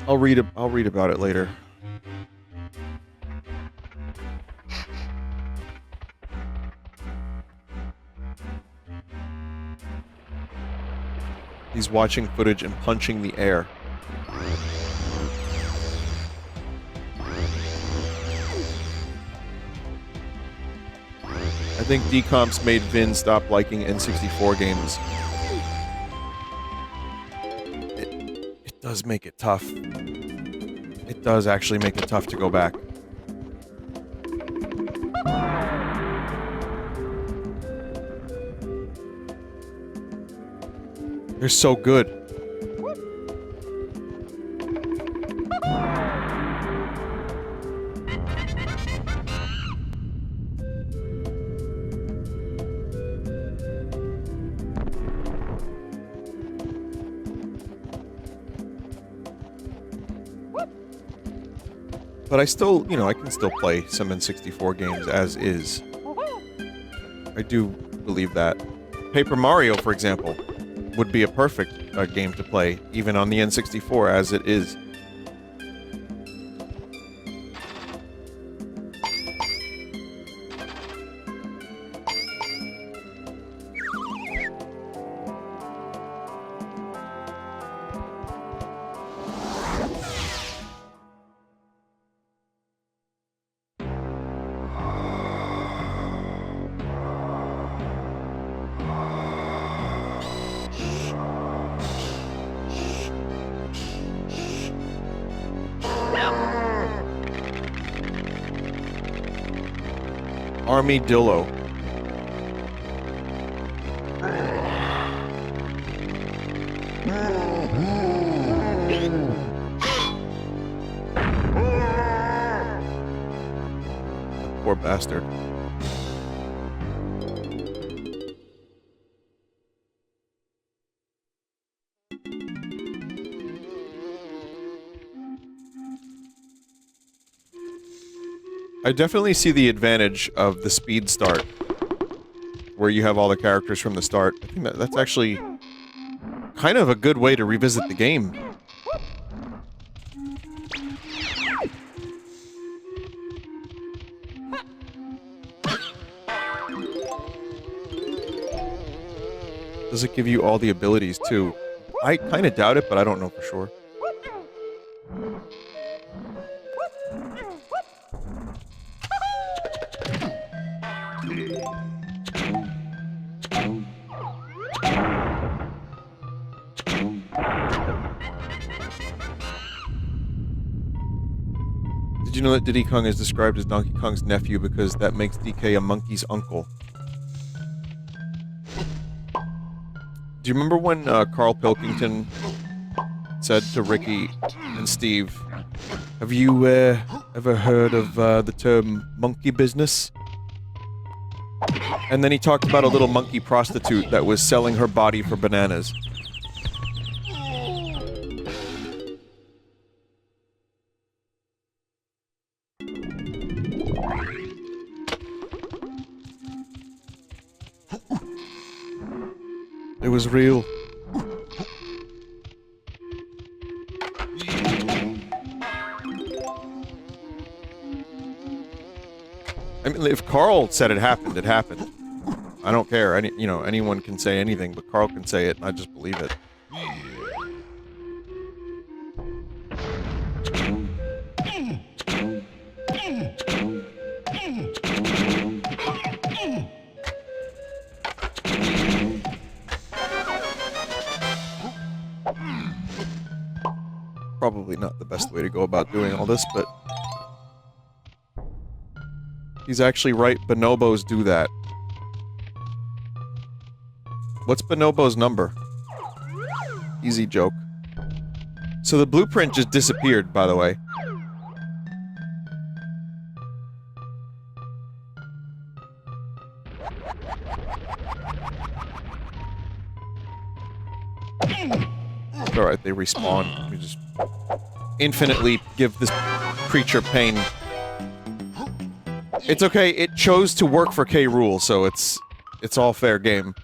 I'll read about it later. He's watching footage and punching the air. I think decomps made Vin stop liking N64 games. It does make it tough. It does actually make it tough to go back. They're so good. But I still, you know, I can still play some N64 games as is. I do believe that. Paper Mario, for example, would be a perfect game to play, even on the N64 as it is. Armadillo. Poor bastard. I definitely see the advantage of the speed start, where you have all the characters from the start. I think that's actually kind of a good way to revisit the game. Does it give you all the abilities, too? I kind of doubt it, but I don't know for sure. Did you know that Diddy Kong is described as Donkey Kong's nephew because that makes DK a monkey's uncle? Do you remember when Carl Pilkington said to Ricky and Steve, "Have you ever heard of the term monkey business?" And then he talked about a little monkey prostitute that was selling her body for bananas. It was real. I mean, if Carl said it happened, it happened. I don't care. Anyone can say anything, but Carl can say it, and I just believe it. Probably not the best way to go about doing all this, but he's actually right. Bonobos do that. What's Bonobo's number? Easy joke. So the blueprint just disappeared, by the way. Alright, they respawn. We just infinitely give this creature pain. It's okay, it chose to work for K. Rool, so it's all fair game.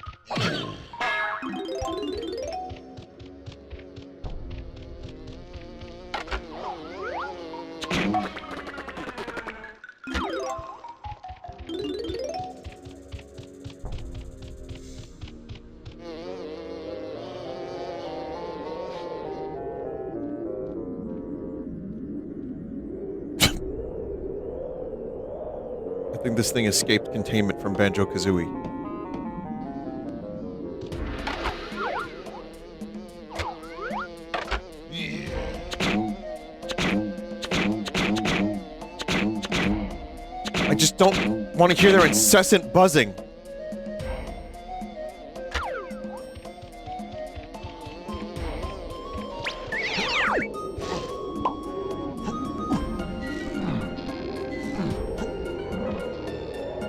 I think this thing escaped containment from Banjo-Kazooie. I just don't want to hear their incessant buzzing.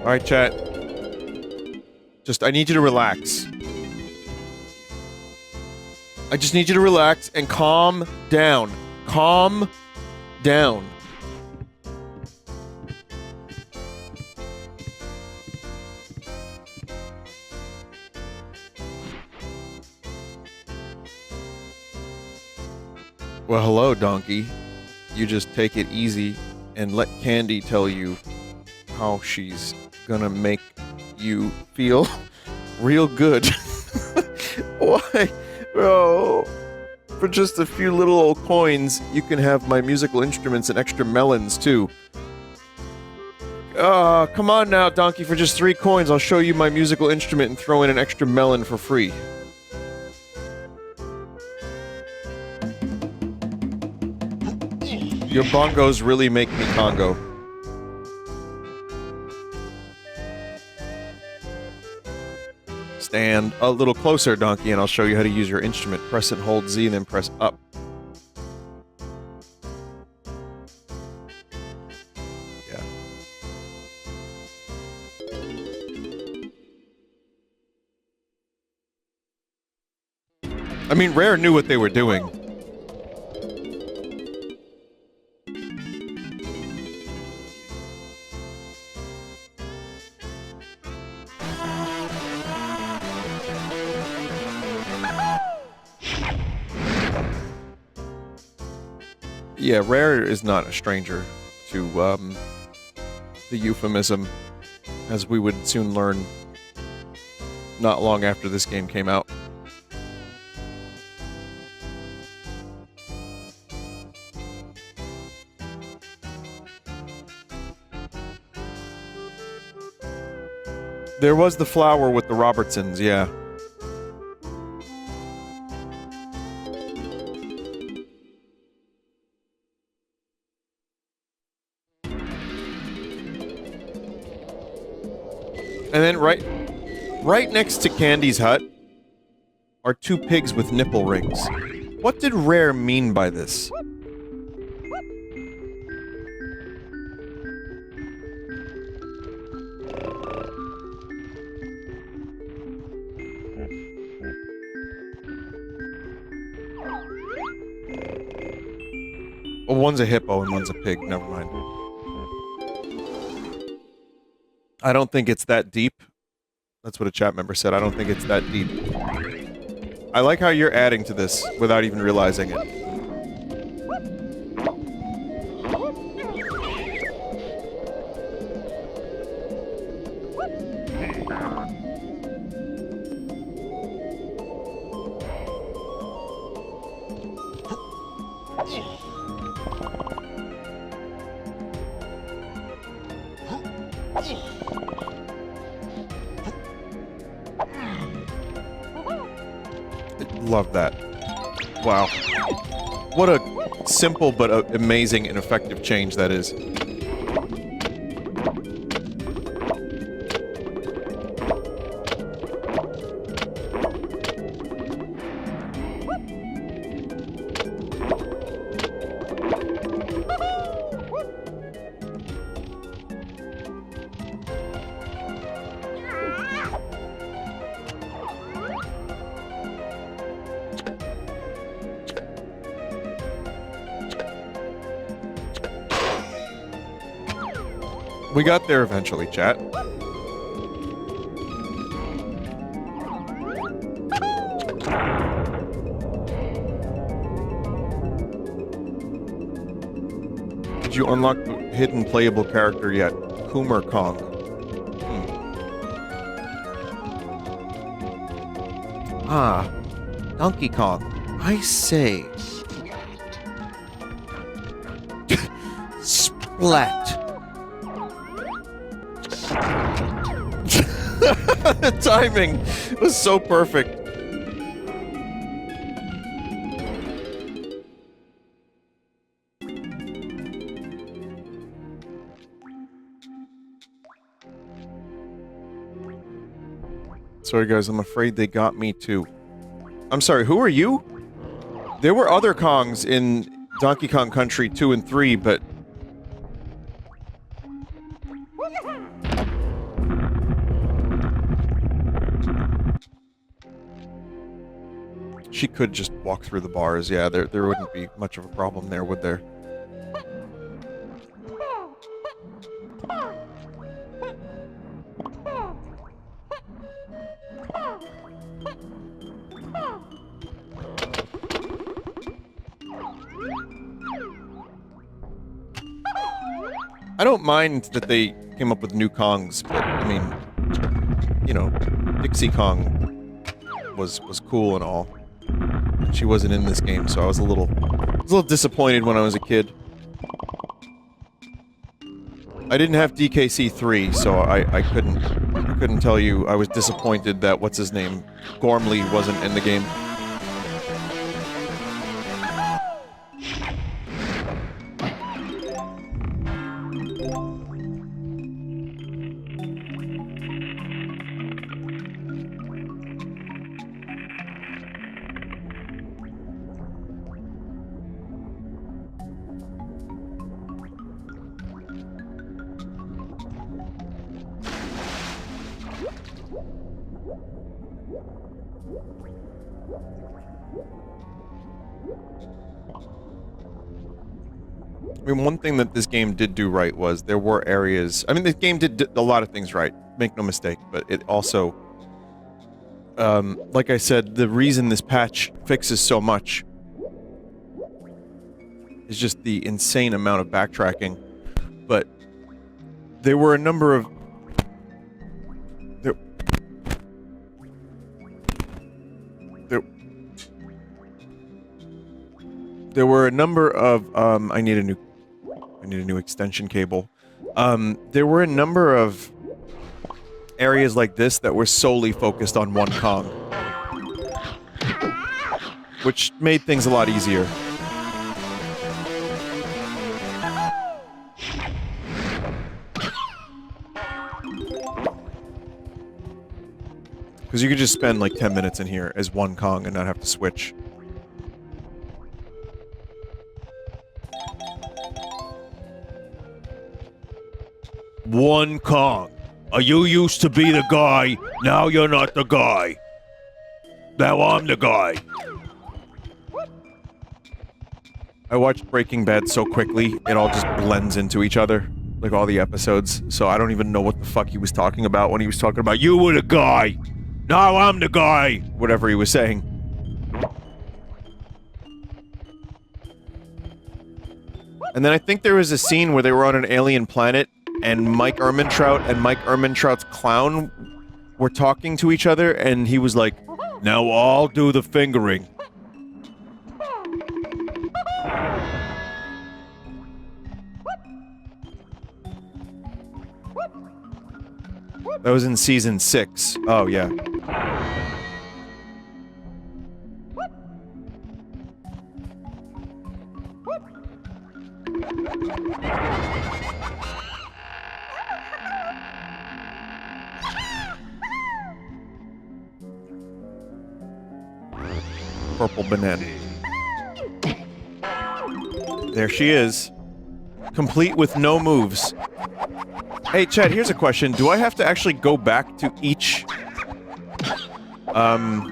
Alright, chat. I need you to relax. I just need you to relax and calm down. Calm down. Well, hello, donkey. You just take it easy and let Candy tell you how she's gonna make you feel real good. Why? Bro, for just a few little old coins, you can have my musical instruments and extra melons, too. Come on now, donkey, for just 3 coins, I'll show you my musical instrument and throw in an extra melon for free. Your bongos really make me Congo. Stand a little closer, donkey, and I'll show you how to use your instrument. Press and hold Z, and then press up. Yeah. I mean, Rare knew what they were doing. Yeah, Rare is not a stranger to, the euphemism, as we would soon learn not long after this game came out. There was the flower with the Robertsons, yeah. And then right next to Candy's hut are 2 pigs with nipple rings. What did Rare mean by this? Well, one's a hippo and one's a pig, never mind. I don't think it's that deep. That's what a chat member said. I don't think it's that deep. I like how you're adding to this without even realizing it. Love that. Wow. What a simple but amazing and effective change that is. We got there eventually, chat. Did you unlock the hidden playable character yet? Coomer Kong. Ah, Donkey Kong. I say. Splat. The timing was so perfect. Sorry guys, I'm afraid they got me too. I'm sorry, who are you? There were other Kongs in Donkey Kong Country 2 and 3, but... She could just walk through the bars, yeah, there wouldn't be much of a problem there, would there? I don't mind that they came up with new Kongs, but, I mean, you know, Dixie Kong was cool and all. And she wasn't in this game, so I was a little disappointed when I was a kid. I didn't have DKC 3, so I couldn't tell you. I was disappointed that, what's his name, Gormley wasn't in the game. I mean, one thing that this game did do right was there were areas... I mean, this game did a lot of things right, make no mistake, but it also... like I said, the reason this patch fixes so much is just the insane amount of backtracking. But there were a number of... There were a number of, I need a new extension cable. There were a number of areas like this that were solely focused on one Kong. Which made things a lot easier. Because you could just spend like 10 minutes in here as one Kong and not have to switch. One Kong. You used to be the guy, now you're not the guy. Now I'm the guy. I watched Breaking Bad so quickly, it all just blends into each other. Like all the episodes, so I don't even know what the fuck he was talking about when he was talking about you were the guy! Now I'm the guy! Whatever he was saying. And then I think there was a scene where they were on an alien planet and Mike Ehrmantraut and Mike Ehrmantraut's clown were talking to each other, and he was like, now I'll do the fingering. That was in Season 6. Oh, yeah. Purple banana. There she is. Complete with no moves. Hey, Chad, here's a question. Do I have to actually go back to each... Like,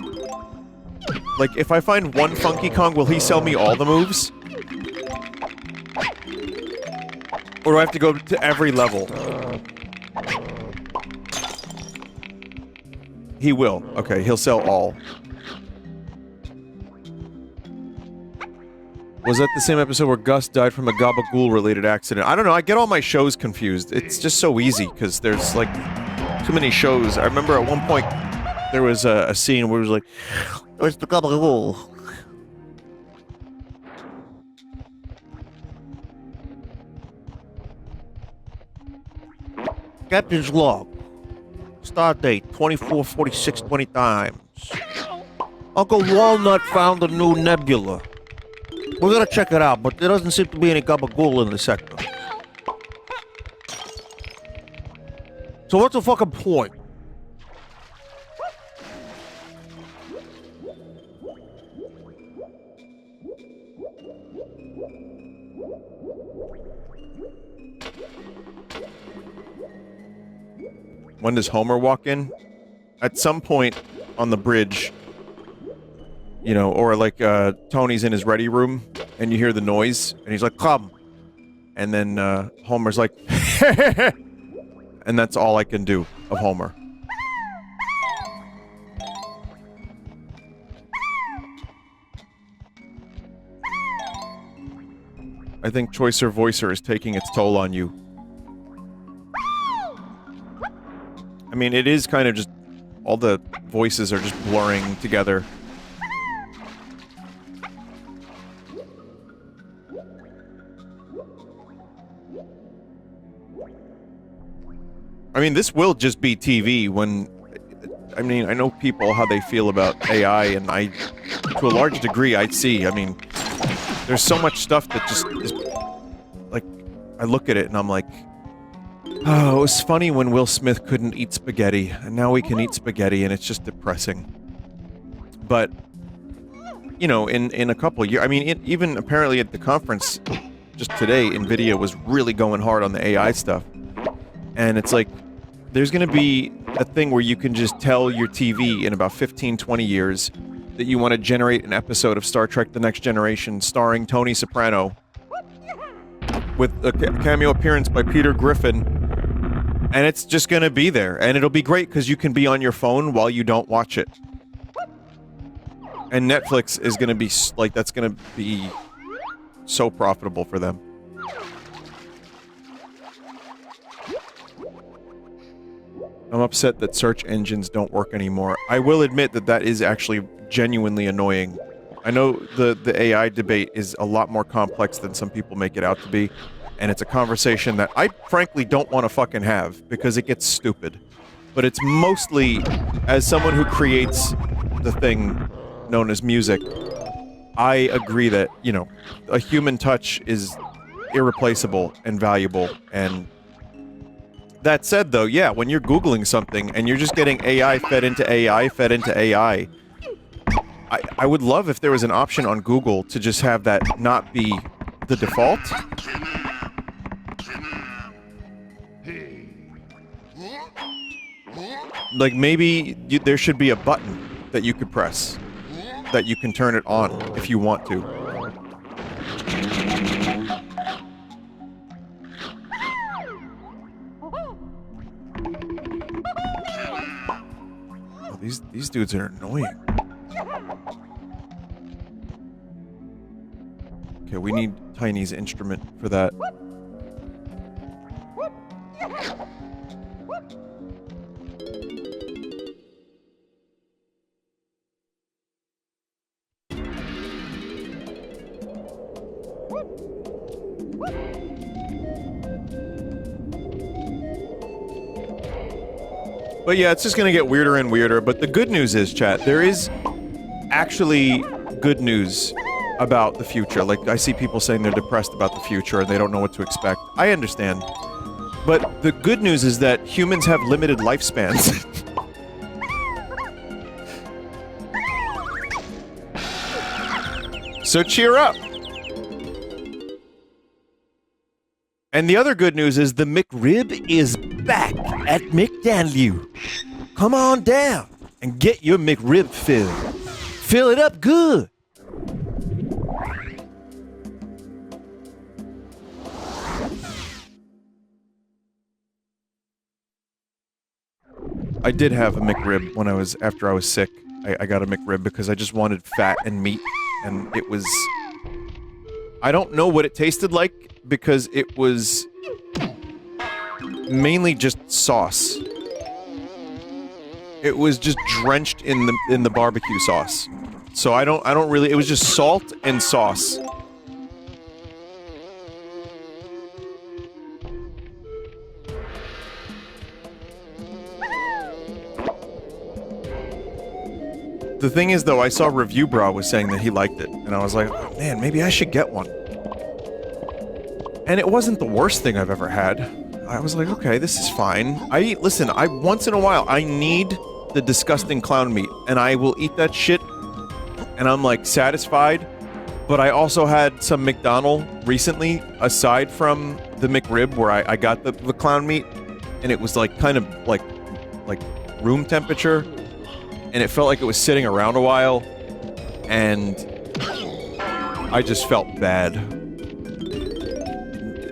if I find one Funky Kong, will he sell me all the moves? Or do I have to go to every level? He will. Okay, he'll sell all. Was that the same episode where Gus died from a gabagool-related accident? I don't know, I get all my shows confused. It's just so easy, because there's, like, too many shows. I remember at one point, there was a scene where it was like, Where's the gabagool? Captain's log. Start date 244620 times. Uncle Walnut found a new nebula. We're gonna check it out, but there doesn't seem to be any gabagool in the sector. So what's the fucking point? when does Homer walk in? At some point on the bridge, you know, or like Tony's in his ready room and you hear the noise and he's like, come. And then Homer's like, and that's all I can do of Homer. I think Choicer Voicer is taking its toll on you. I mean, it is kind of just... all the voices are just blurring together. I mean, this will just be TV when... I mean, I know people, how they feel about AI, and I... to a large degree, I see. I mean... there's so much stuff that just is, like, I look at it and I'm like, oh, it was funny when Will Smith couldn't eat spaghetti, and now we can eat spaghetti, and it's just depressing. But, you know, in a couple of years, I mean, even apparently at the conference just today, NVIDIA was really going hard on the AI stuff. And it's like, there's gonna be a thing where you can just tell your TV in about 15, 20 years that you want to generate an episode of Star Trek The Next Generation starring Tony Soprano with a cameo appearance by Peter Griffin, and it's just gonna be there, and it'll be great because you can be on your phone while you don't watch it. And Netflix is gonna be, like, that's gonna be so profitable for them. I'm upset that search engines don't work anymore. I will admit that that is actually genuinely annoying. I know the AI debate is a lot more complex than some people make it out to be, and it's a conversation that I frankly don't want to fucking have because it gets stupid. But it's mostly, as someone who creates the thing known as music, I agree that, you know, a human touch is irreplaceable and valuable. And that said, though, yeah, when you're Googling something and you're just getting AI fed into AI fed into AI, I would love if there was an option on Google to just have that not be the default. Like, maybe there should be a button that you could press, that you can turn it on if you want to. Oh, these dudes are annoying. Okay, we need Tiny's instrument for that. But yeah, it's just gonna get weirder and weirder. But the good news is, chat, there is actually good news about the future. Like, I see people saying they're depressed about the future and they don't know what to expect. I understand. But the good news is that humans have limited lifespans. So cheer up! And the other good news is the McRib is back at McDaniel. Come on down and get your McRib filled. Fill it up good. I did have a McRib when after I was sick. I got a McRib because I just wanted fat and meat, and it was... I don't know what it tasted like, because it was... mainly just sauce. It was just drenched in the barbecue sauce. So I don't really... It was just salt and sauce. The thing is, though, I saw Review Bra was saying that he liked it, and I was like, oh, man, maybe I should get one. And it wasn't the worst thing I've ever had. I was like, okay, this is fine. Listen, once in a while, I need the disgusting clown meat, and I will eat that shit, and I'm, like, satisfied. But I also had some McDonald's recently, aside from the McRib, where I got the clown meat, and it was, like, kind of, like room temperature, and it felt like it was sitting around a while, and I just felt bad.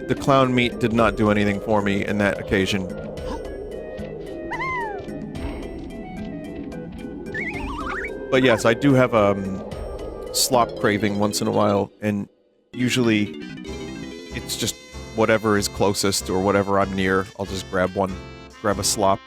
The clown meat did not do anything for me in that occasion. But yes, I do have slop craving once in a while, and usually it's just whatever is closest or whatever I'm near. I'll just grab a slop.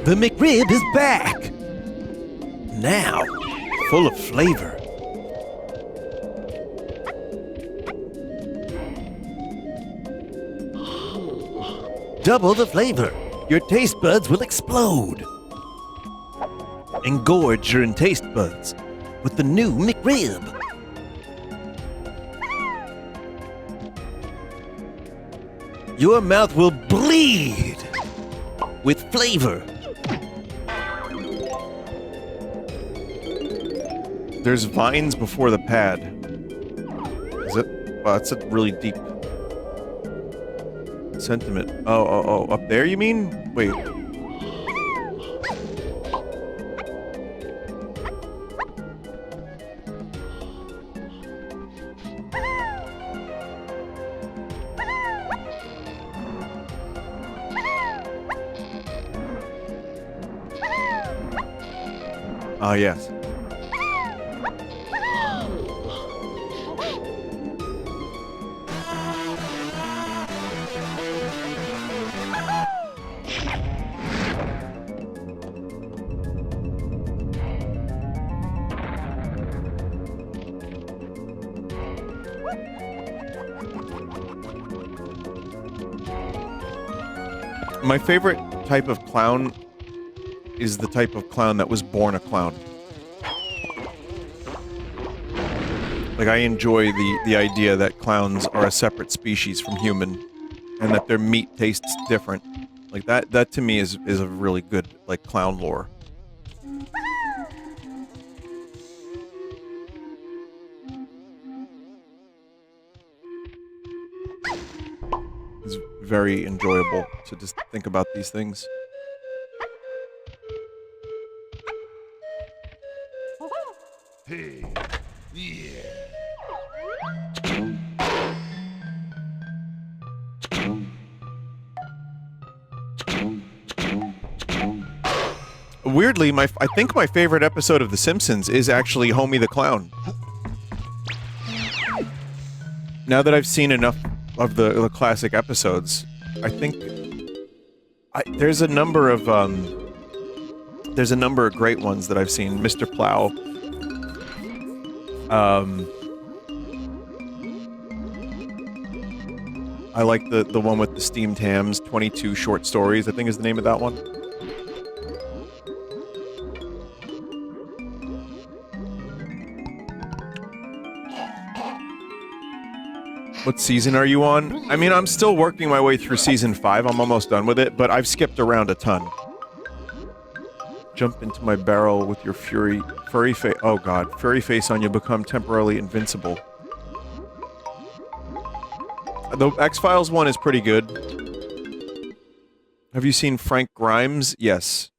The McRib is back! Now, full of flavor. Double the flavor. Your taste buds will explode. Engorge your taste buds with the new McRib. Your mouth will bleed with flavor. There's vines before the pad. Is it? Wow, that's a really deep sentiment. Oh, up there you mean? Wait. Ah, yes. My favorite type of clown is the type of clown that was born a clown. Like, I enjoy the idea that clowns are a separate species from human, and that their meat tastes different. Like, that to me is a really good, like, clown lore. It's very enjoyable to just think about these things. Hey, yeah. Weirdly, I think my favorite episode of The Simpsons is actually Homie the Clown. Now that I've seen enough of the classic episodes, I think there's a number of great ones that I've seen. Mr. Plow. I like the one with the steamed hams, 22 short stories, I think is the name of that one. What season are you on? I mean, I'm still working my way through season 5. I'm almost done with it, but I've skipped around a ton. Jump into my barrel with your furry face. Oh god, furry face on you become temporarily invincible. The X-Files one is pretty good. Have you seen Frank Grimes? Yes.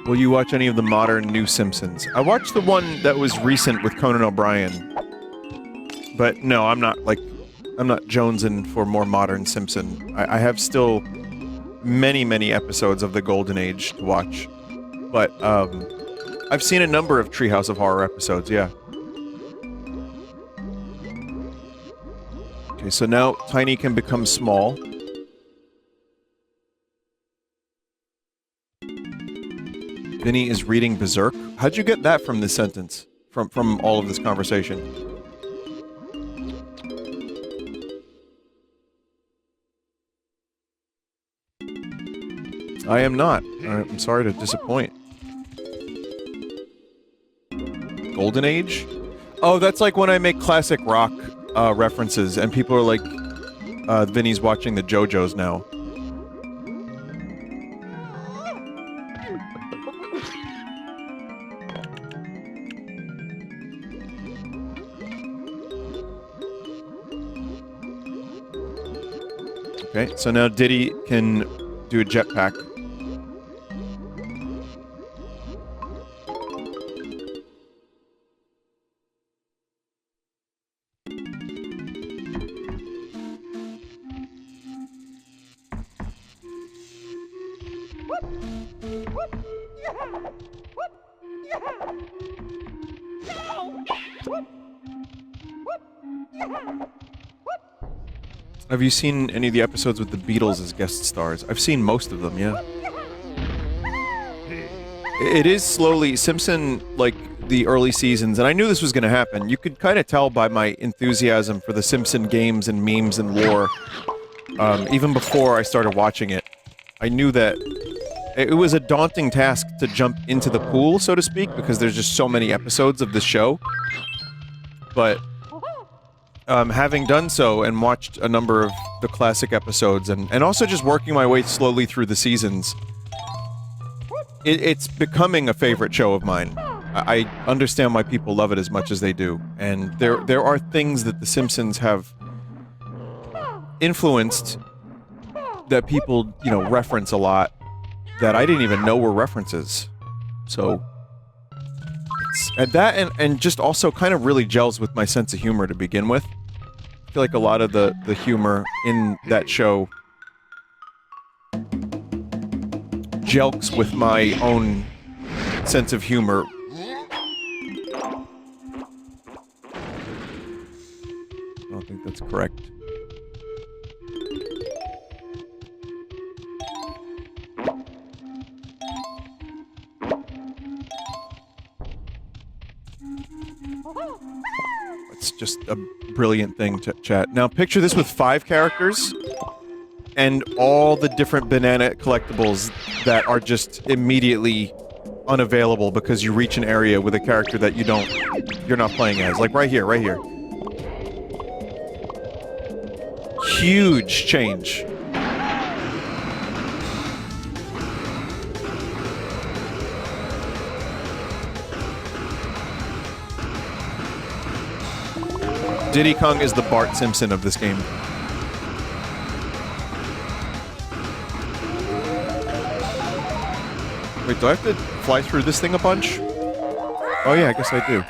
Will you watch any of the modern new Simpsons? I watched the one that was recent with Conan O'Brien. But no, I'm not jonesing for more modern Simpson. I have still many, many episodes of the Golden Age to watch. But, I've seen a number of Treehouse of Horror episodes, yeah. Okay, so now Tiny can become small. Vinny is reading Berserk. How'd you get that from this sentence? From all of this conversation? I am not. I'm sorry to disappoint. Golden Age? Oh, that's like when I make classic rock references and people are like, Vinny's watching the JoJo's now. Okay, so now Diddy can do a jetpack. Have you seen any of the episodes with the Beatles as guest stars? I've seen most of them, yeah. It is slowly, Simpson, like, the early seasons, and I knew this was going to happen. You could kind of tell by my enthusiasm for the Simpson games and memes and lore, even before I started watching it. I knew that it was a daunting task to jump into the pool, so to speak, because there's just so many episodes of the show. But having done so and watched a number of the classic episodes and also just working my way slowly through the seasons, it's becoming a favorite show of mine. I understand why people love it as much as they do, and there are things that The Simpsons have influenced that people, you know, reference a lot that I didn't even know were references. So and that and just also kind of really gels with my sense of humor to begin with. I feel like a lot of the humor in that show jelks with my own sense of humor. I don't think that's correct. It's just a brilliant thing to chat. Now picture this with 5 characters and all the different banana collectibles that are just immediately unavailable because you reach an area with a character that you're not playing as. Like right here, right here. Huge change. Diddy Kong is the Bart Simpson of this game. Wait, do I have to fly through this thing a bunch? Oh yeah, I guess I do.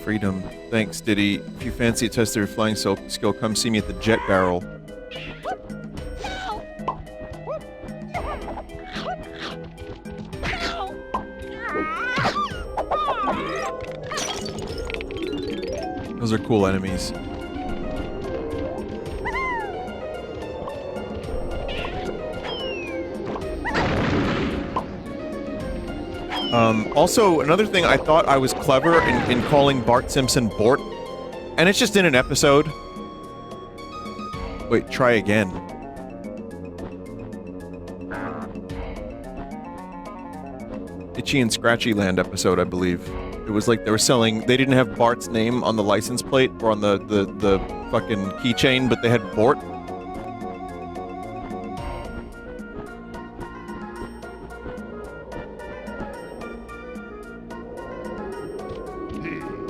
Freedom. Thanks, Diddy. If you fancy a test of your flying skill, come see me at the jet barrel. Those are cool enemies. Also, another thing, I thought I was clever in calling Bart Simpson Bort, and it's just in an episode. Wait, try again. Itchy and Scratchy Land episode, I believe. It was like they were selling, they didn't have Bart's name on the license plate or on the fucking keychain, but they had Bort.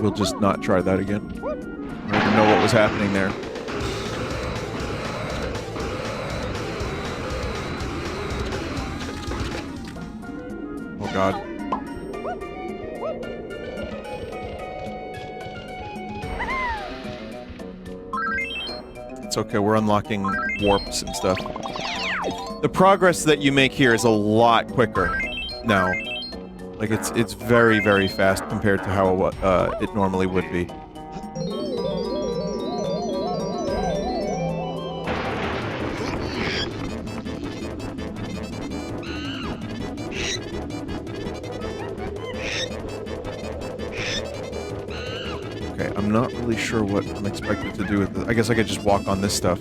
We'll just not try that again. I don't even know what was happening there. Oh god. It's okay, we're unlocking warps and stuff. The progress that you make here is a lot quicker now. Like, it's very, very fast compared to how it normally would be. Okay, I'm not really sure what I'm expected to do with this. I guess I could just walk on this stuff.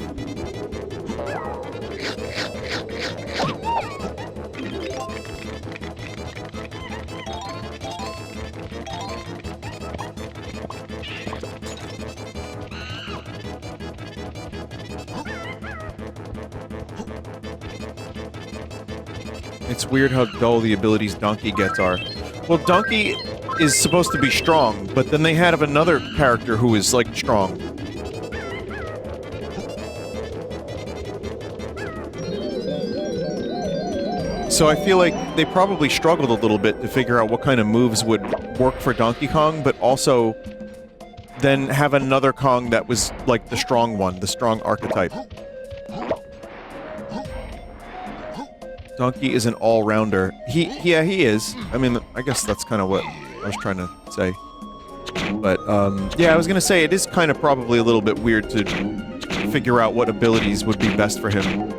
It's weird how dull the abilities Donkey gets are. Well, Donkey is supposed to be strong, but then they have another character who is, like, strong. So I feel like they probably struggled a little bit to figure out what kind of moves would work for Donkey Kong, but also then have another Kong that was, like, the strong one, the strong archetype. Donkey is an all-rounder. Yeah, he is. I mean, I guess that's kind of what I was trying to say. But, yeah, I was gonna say, it is kind of probably a little bit weird to figure out what abilities would be best for him.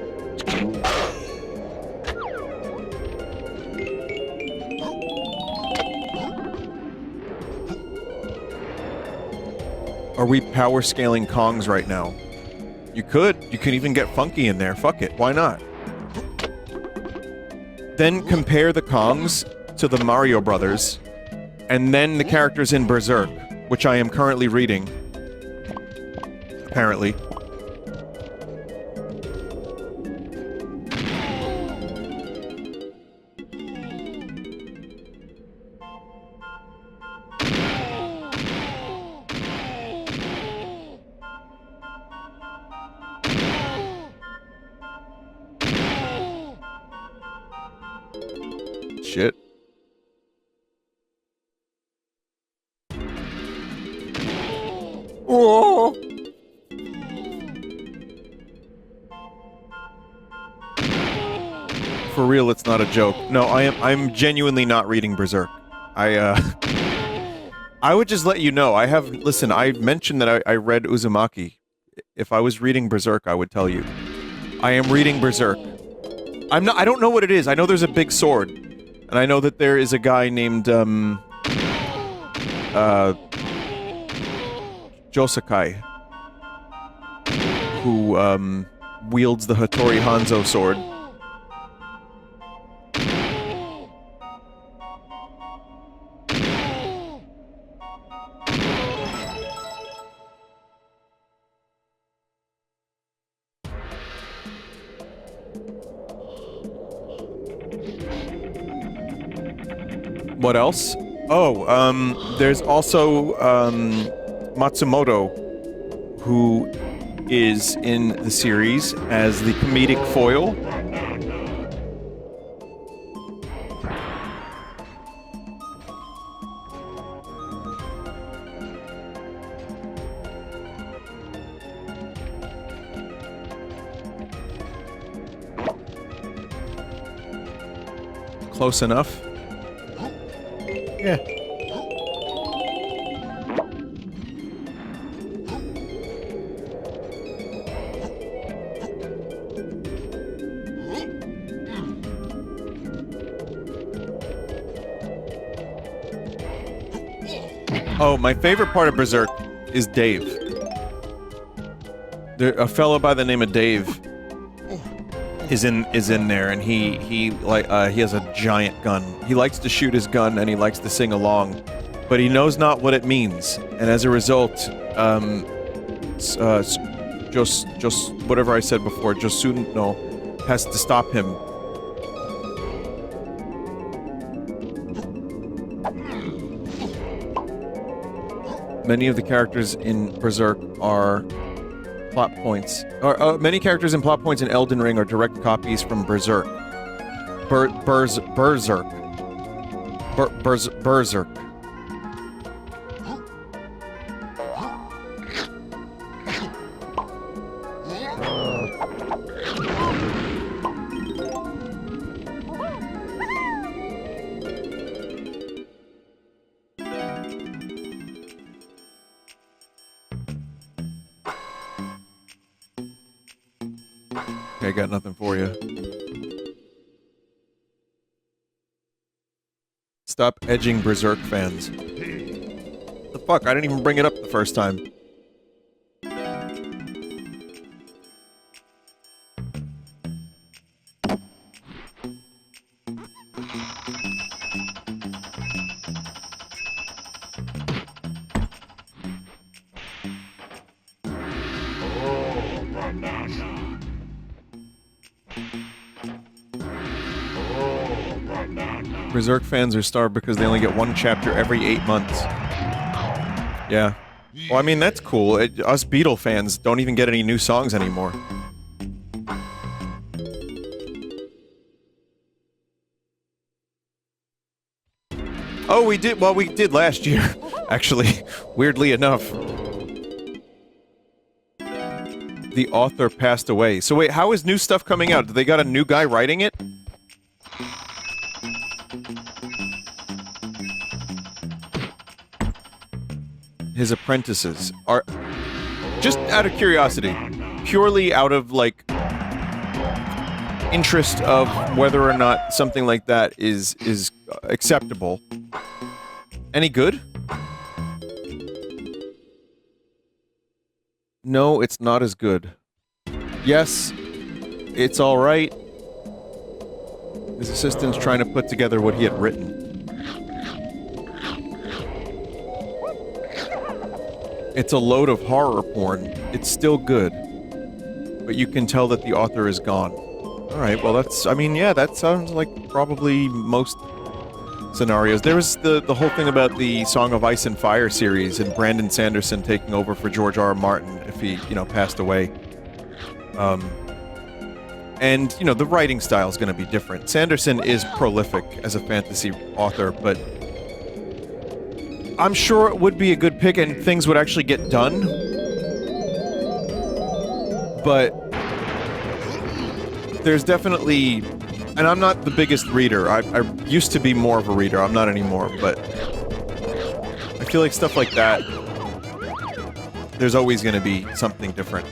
Are we power scaling Kongs right now? You could. You could even get Funky in there. Fuck it. Why not? Then compare the Kongs to the Mario Brothers, and then the characters in Berserk, which I am currently reading. Apparently. Shit. Oh. For real, it's not a joke. No, I'm genuinely not reading Berserk. I would just let you know. Listen, I mentioned that I read Uzumaki. If I was reading Berserk, I would tell you. I am reading Berserk. I don't know what it is. I know there's a big sword. And I know that there is a guy named, Josakai, who, wields the Hattori Hanzo sword. What else? Oh, there's also, Matsumoto, who is in the series as the comedic foil. Close enough. Yeah. Oh, my favorite part of Berserk is Dave. A fellow by the name of Dave is in there, and he has a giant gun. He likes to shoot his gun, and he likes to sing along, but he knows not what it means, and as a result, just whatever I said before, Josuno has to stop him. Many of the characters in Berserk are plot points. Many characters and plot points in Elden Ring are direct copies from Berserk. Berserk. Berserk. Okay, got nothing for you. Stop edging Berserk fans. The fuck? I didn't even bring it up the first time. Berserk fans are starved because they only get one chapter every 8 months. Yeah. Well, I mean, that's cool. Us Beatle fans don't even get any new songs anymore. Oh, we did. Well, we did last year, actually. Weirdly enough. The author passed away. So wait, how is new stuff coming out? Did they got a new guy writing it? His apprentices are... Just out of curiosity. Purely out of, like... interest of whether or not something like that is acceptable. Any good? No, it's not as good. Yes, it's alright. His assistant's trying to put together what he had written. It's a load of horror porn. It's still good. But you can tell that the author is gone. Alright, well that's... I mean, yeah, that sounds like probably most scenarios. There was the whole thing about the Song of Ice and Fire series and Brandon Sanderson taking over for George R. R. Martin if he, you know, passed away. And, you know, the writing style is going to be different. Sanderson is prolific as a fantasy author, but I'm sure it would be a good pick and things would actually get done. But there's definitely... And I'm not the biggest reader. I used to be more of a reader. I'm not anymore, but... I feel like stuff like that... There's always going to be something different.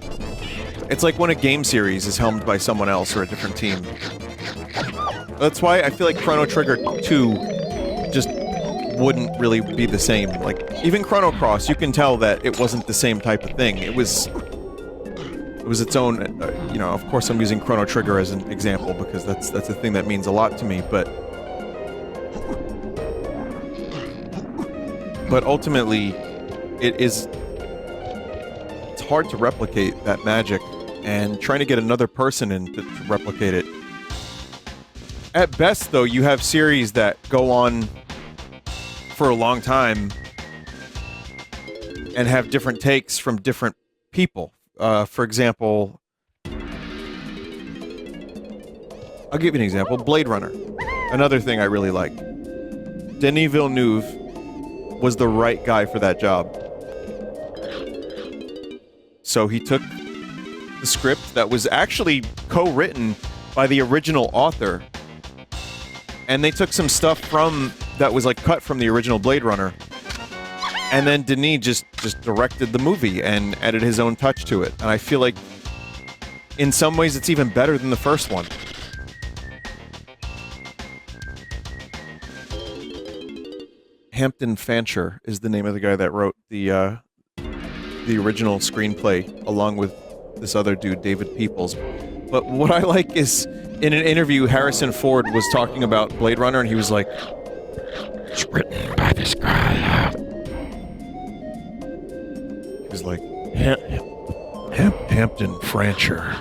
It's like when a game series is helmed by someone else or a different team. That's why I feel like Chrono Trigger 2 just wouldn't really be the same. Like, even Chrono Cross, you can tell that it wasn't the same type of thing. It was its own, you know, of course I'm using Chrono Trigger as an example because that's a thing that means a lot to me, but ultimately, it's hard to replicate that magic, and trying to get another person in to replicate it. At best, though, you have series that go on for a long time and have different takes from different people. For example, I'll give you an example. Blade Runner. Another thing I really like. Denis Villeneuve was the right guy for that job. So he took the script that was actually co-written by the original author, and they took some stuff from that was like cut from the original Blade Runner, and then Denis just directed the movie and added his own touch to it. And I feel like in some ways it's even better than the first one. Hampton Fancher is the name of the guy that wrote the original screenplay, along with this other dude, David Peoples. But what I like is, in an interview, Harrison Ford was talking about Blade Runner, and he was like, "It's written by this guy." He was like, Hampton Fancher.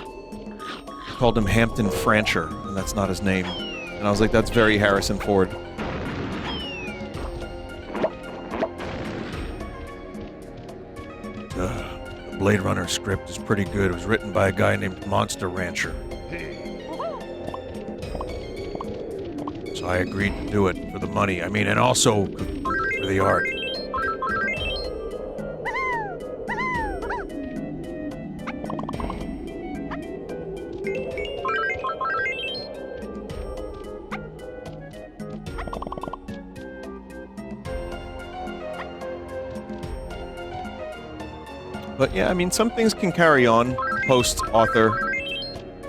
He called him Hampton Fancher, and that's not his name. And I was like, that's very Harrison Ford. The Blade Runner script is pretty good. It was written by a guy named Monster Rancher. So I agreed to do it for the money. I mean, and also for the art. But yeah, I mean, some things can carry on post-author,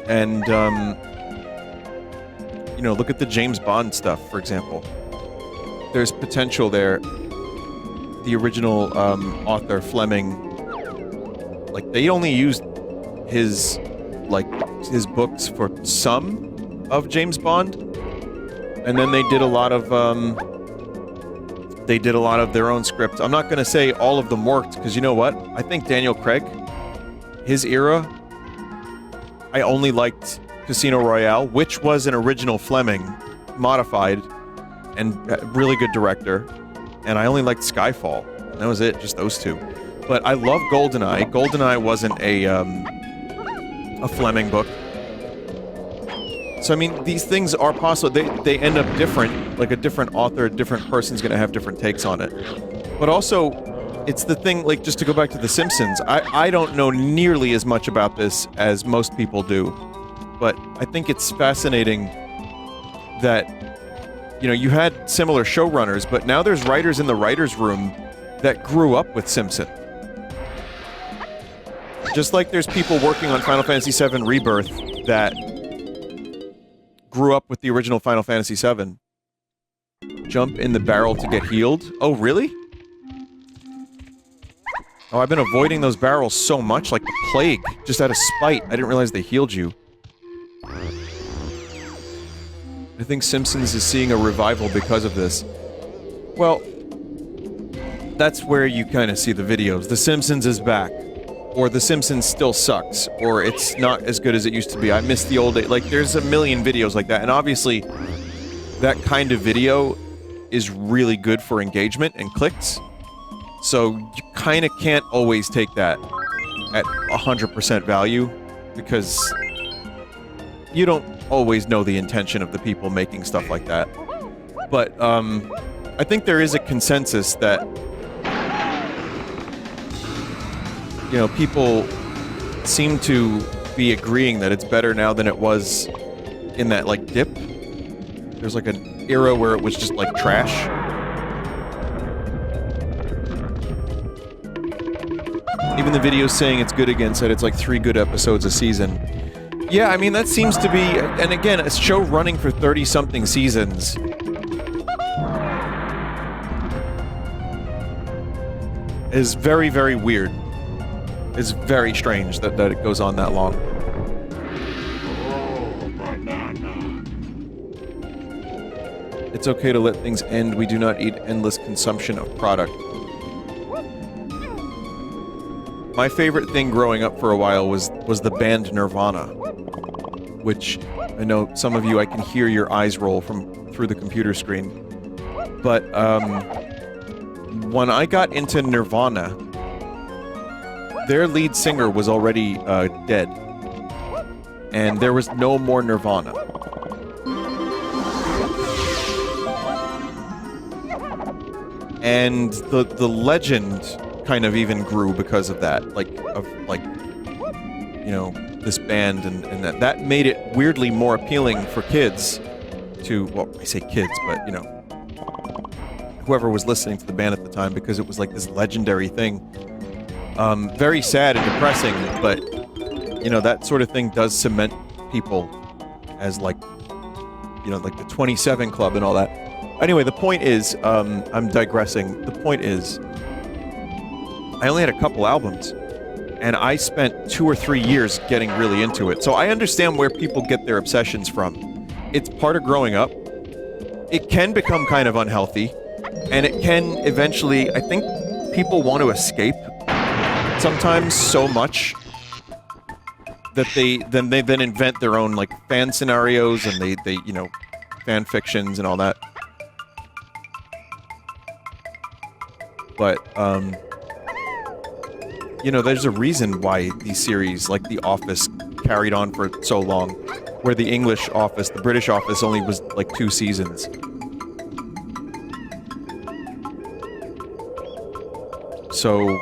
and, you know, look at the James Bond stuff, for example. There's potential there. The original, author, Fleming, like, they only used his, like, his books for some of James Bond, and then they did a lot of, their own scripts. I'm not going to say all of them worked, because you know what? I think Daniel Craig, his era, I only liked Casino Royale, which was an original Fleming, modified, and a really good director, and I only liked Skyfall. And that was it, just those two. But I love GoldenEye. GoldenEye wasn't a Fleming book. So, I mean, these things are possible. They end up different. Like, a different author, a different person's going to have different takes on it. But also, it's the thing, like, just to go back to The Simpsons, I don't know nearly as much about this as most people do. But I think it's fascinating that, you know, you had similar showrunners, but now there's writers in the writer's room that grew up with Simpson. Just like there's people working on Final Fantasy VII Rebirth that grew up with the original Final Fantasy VII. Jump in the barrel to get healed? Oh, really? Oh, I've been avoiding those barrels so much, like the plague, just out of spite. I didn't realize they healed you. I think Simpsons is seeing a revival because of this. Well, that's where you kind of see the videos. The Simpsons is back. Or The Simpsons still sucks, or it's not as good as it used to be. I miss the old days. Like, there's a million videos like that, and obviously, that kind of video is really good for engagement and clicks. So, you kind of can't always take that at 100% value, because you don't always know the intention of the people making stuff like that. But, I think there is a consensus that, you know, people seem to be agreeing that it's better now than it was in that, like, dip. There's, like, an era where it was just, like, trash. Even the videos saying it's good again said it's, like, 3 good episodes a season. Yeah, I mean, that seems to be... And again, a show running for 30-something seasons... is very, very weird. It's very strange that it goes on that long. It's okay to let things end. We do not need endless consumption of product. My favorite thing growing up for a while was the band Nirvana, which I know some of you, I can hear your eyes roll through the computer screen. But when I got into Nirvana, their lead singer was already dead, and there was no more Nirvana. And the legend kind of even grew because of that, you know, this band, and that made it weirdly more appealing for kids to, well, I say kids, but, you know, whoever was listening to the band at the time, because it was like this legendary thing. Very sad and depressing, but, you know, that sort of thing does cement people as, like, you know, like the 27 Club and all that. Anyway, the point is, I'm digressing. The point is, I only had a couple albums, and I spent 2 or 3 years getting really into it. So I understand where people get their obsessions from. It's part of growing up. It can become kind of unhealthy, and it can eventually, I think people want to escape sometimes so much that they then invent their own, like, fan scenarios, and they you know, fan fictions and all that. But, you know, there's a reason why these series, like The Office, carried on for so long, where the English Office, the British Office, only was, like, 2 seasons. So,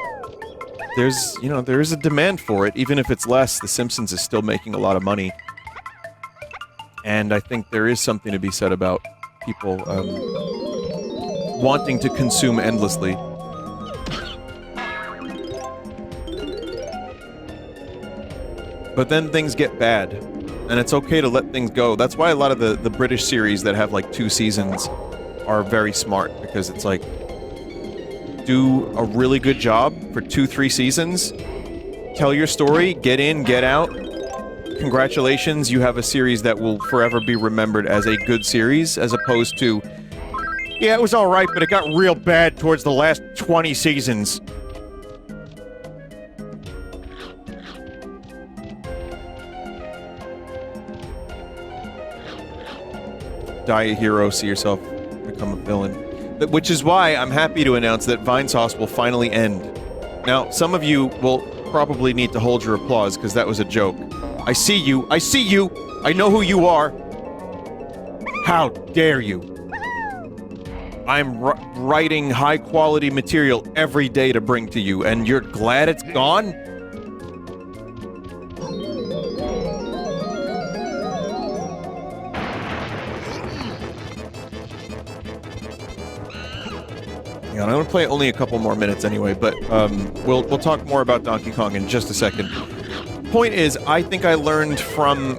there's, you know, there is a demand for it, even if it's less. The Simpsons is still making a lot of money. And I think there is something to be said about people, wanting to consume endlessly. But then things get bad, and it's okay to let things go. That's why a lot of the British series that have, like, 2 seasons are very smart, because it's like, do a really good job for 2-3 seasons, tell your story, get in, get out. Congratulations, you have a series that will forever be remembered as a good series, as opposed to, yeah, it was alright, but it got real bad towards the last 20 seasons. Die a hero, see yourself become a villain. Which is why I'm happy to announce that Vinesauce will finally end. Now, some of you will probably need to hold your applause, because that was a joke. I see you! I see you! I know who you are! How dare you! I'm writing high-quality material every day to bring to you, and you're glad it's gone? I'm gonna play only a couple more minutes anyway, but we'll talk more about Donkey Kong in just a second. Point is, I think I learned from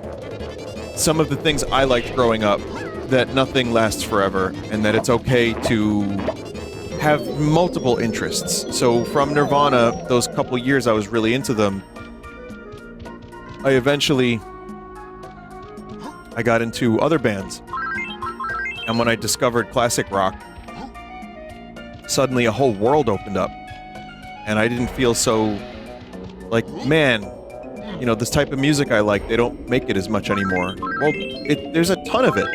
some of the things I liked growing up that nothing lasts forever, and that it's okay to have multiple interests. So from Nirvana, those couple years I was really into them, I got into other bands. And when I discovered classic rock, suddenly a whole world opened up, and I didn't feel so, like, man, you know, this type of music I like, they don't make it as much anymore. Well, there's a ton of it.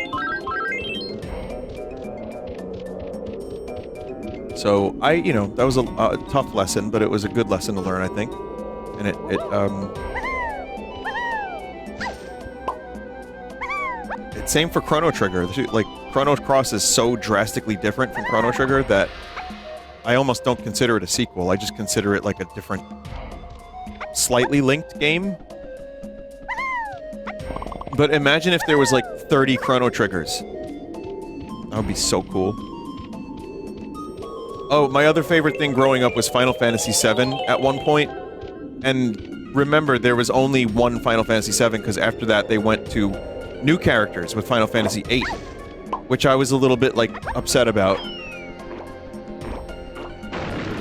So, you know, that was a tough lesson, but it was a good lesson to learn, I think. And it's same for Chrono Trigger. Like, Chrono Cross is so drastically different from Chrono Trigger that I almost don't consider it a sequel. I just consider it like a different, slightly linked game. But imagine if there was like 30 Chrono Triggers. That would be so cool. Oh, my other favorite thing growing up was Final Fantasy VII at one point. And remember, there was only one Final Fantasy VII, because after that they went to new characters with Final Fantasy VIII. Which I was a little bit, like, upset about.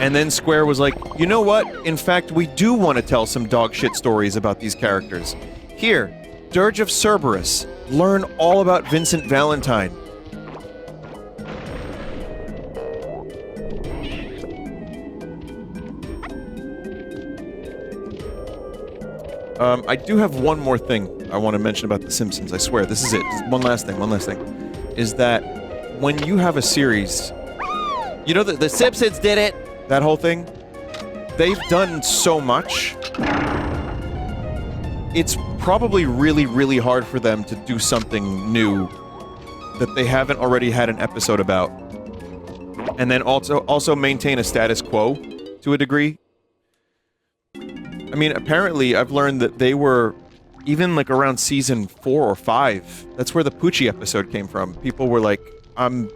And then Square was like, you know what? In fact, we do want to tell some dog shit stories about these characters. Here, Dirge of Cerberus. Learn all about Vincent Valentine. I do have one more thing I want to mention about The Simpsons, I swear. This is it. Just one last thing. Is that when you have a series, you know, the Simpsons did it, that whole thing, they've done so much, it's probably really, really hard for them to do something new that they haven't already had an episode about, and then also maintain a status quo to a degree. I mean, apparently I've learned that they were, even like around season 4 or 5, that's where the Poochie episode came from. People were like, I'm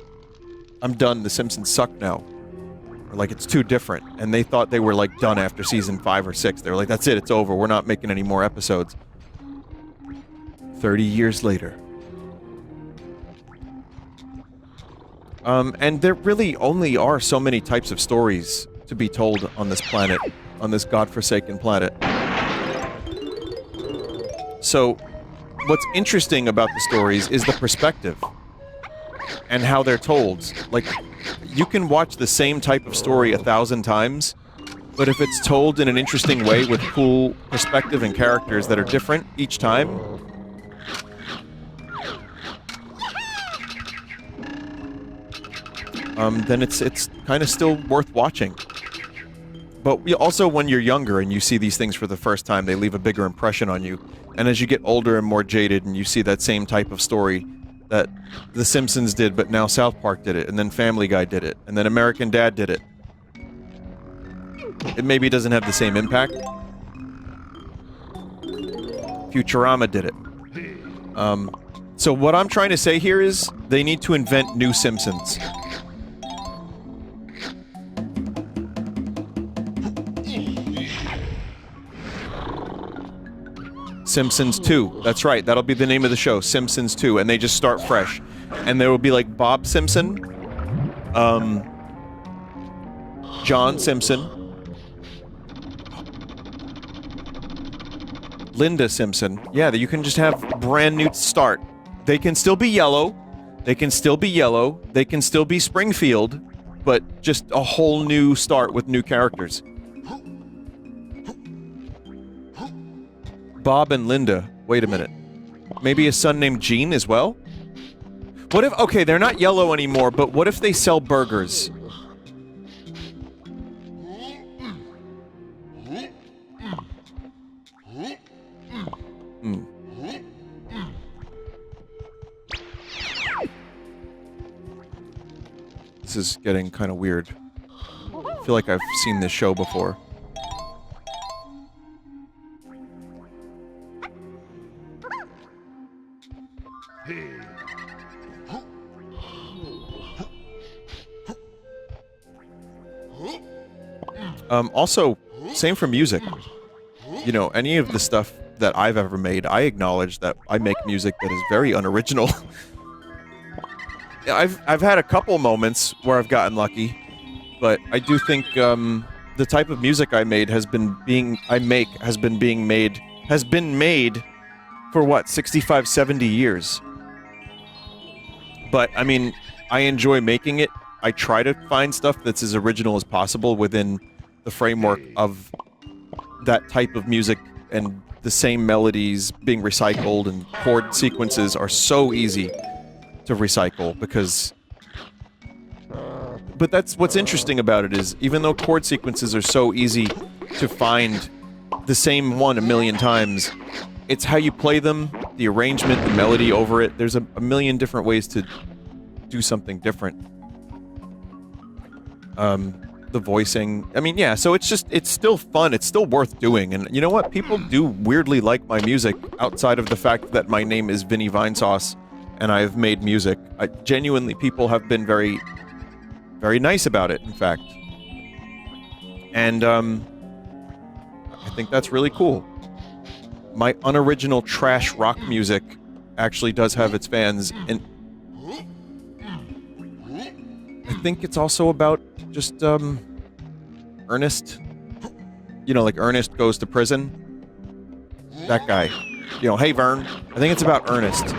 done, The Simpsons suck now. Or like, it's too different. And they thought they were like done after season 5 or 6. They were like, that's it, it's over, we're not making any more episodes. 30 years later. And there really only are so many types of stories to be told on this planet, on this godforsaken planet. So, what's interesting about the stories is the perspective and how they're told. Like, you can watch the same type of story 1,000 times, but if it's told in an interesting way with cool perspective and characters that are different each time, then it's kind of still worth watching. But also, when you're younger and you see these things for the first time, they leave a bigger impression on you. And as you get older and more jaded and you see that same type of story that The Simpsons did, but now South Park did it, and then Family Guy did it, and then American Dad did it, it maybe doesn't have the same impact. Futurama did it. So what I'm trying to say here is, they need to invent new Simpsons. Simpsons 2. That's right, that'll be the name of the show, Simpsons 2, and they just start fresh. And there will be like Bob Simpson, John Simpson, Linda Simpson. Yeah, you can just have brand new start. They can still be yellow, they can still be yellow, they can still be Springfield, but just a whole new start with new characters. Bob and Linda. Wait a minute. Maybe a son named Gene as well? What if... Okay, they're not yellow anymore, but what if they sell burgers? This is getting kind of weird. I feel like I've seen this show before. Also, same for music. You know, any of the stuff that I've ever made, I acknowledge that I make music that is very unoriginal. I've had a couple moments where I've gotten lucky, but I do think the type of music I made has been made for what, 65, 70 years. But I mean, I enjoy making it. I try to find stuff that's as original as possible within the framework of that type of music, and the same melodies being recycled, and chord sequences are so easy to recycle because... But that's what's interesting about it, is even though chord sequences are so easy to find the same one a million times, it's how you play them, the arrangement, the melody over it. There's a million different ways to do something different. The voicing. I mean, yeah, so it's still fun, it's still worth doing, and you know what? People do weirdly like my music, outside of the fact that my name is Vinny Vinesauce, and I've made music. Genuinely, people have been very, very nice about it, in fact. And, I think that's really cool. My unoriginal trash rock music actually does have its fans, and I think it's also about just, Ernest. You know, like Ernest Goes to Prison. That guy. You know, hey Vern. I think it's about Ernest.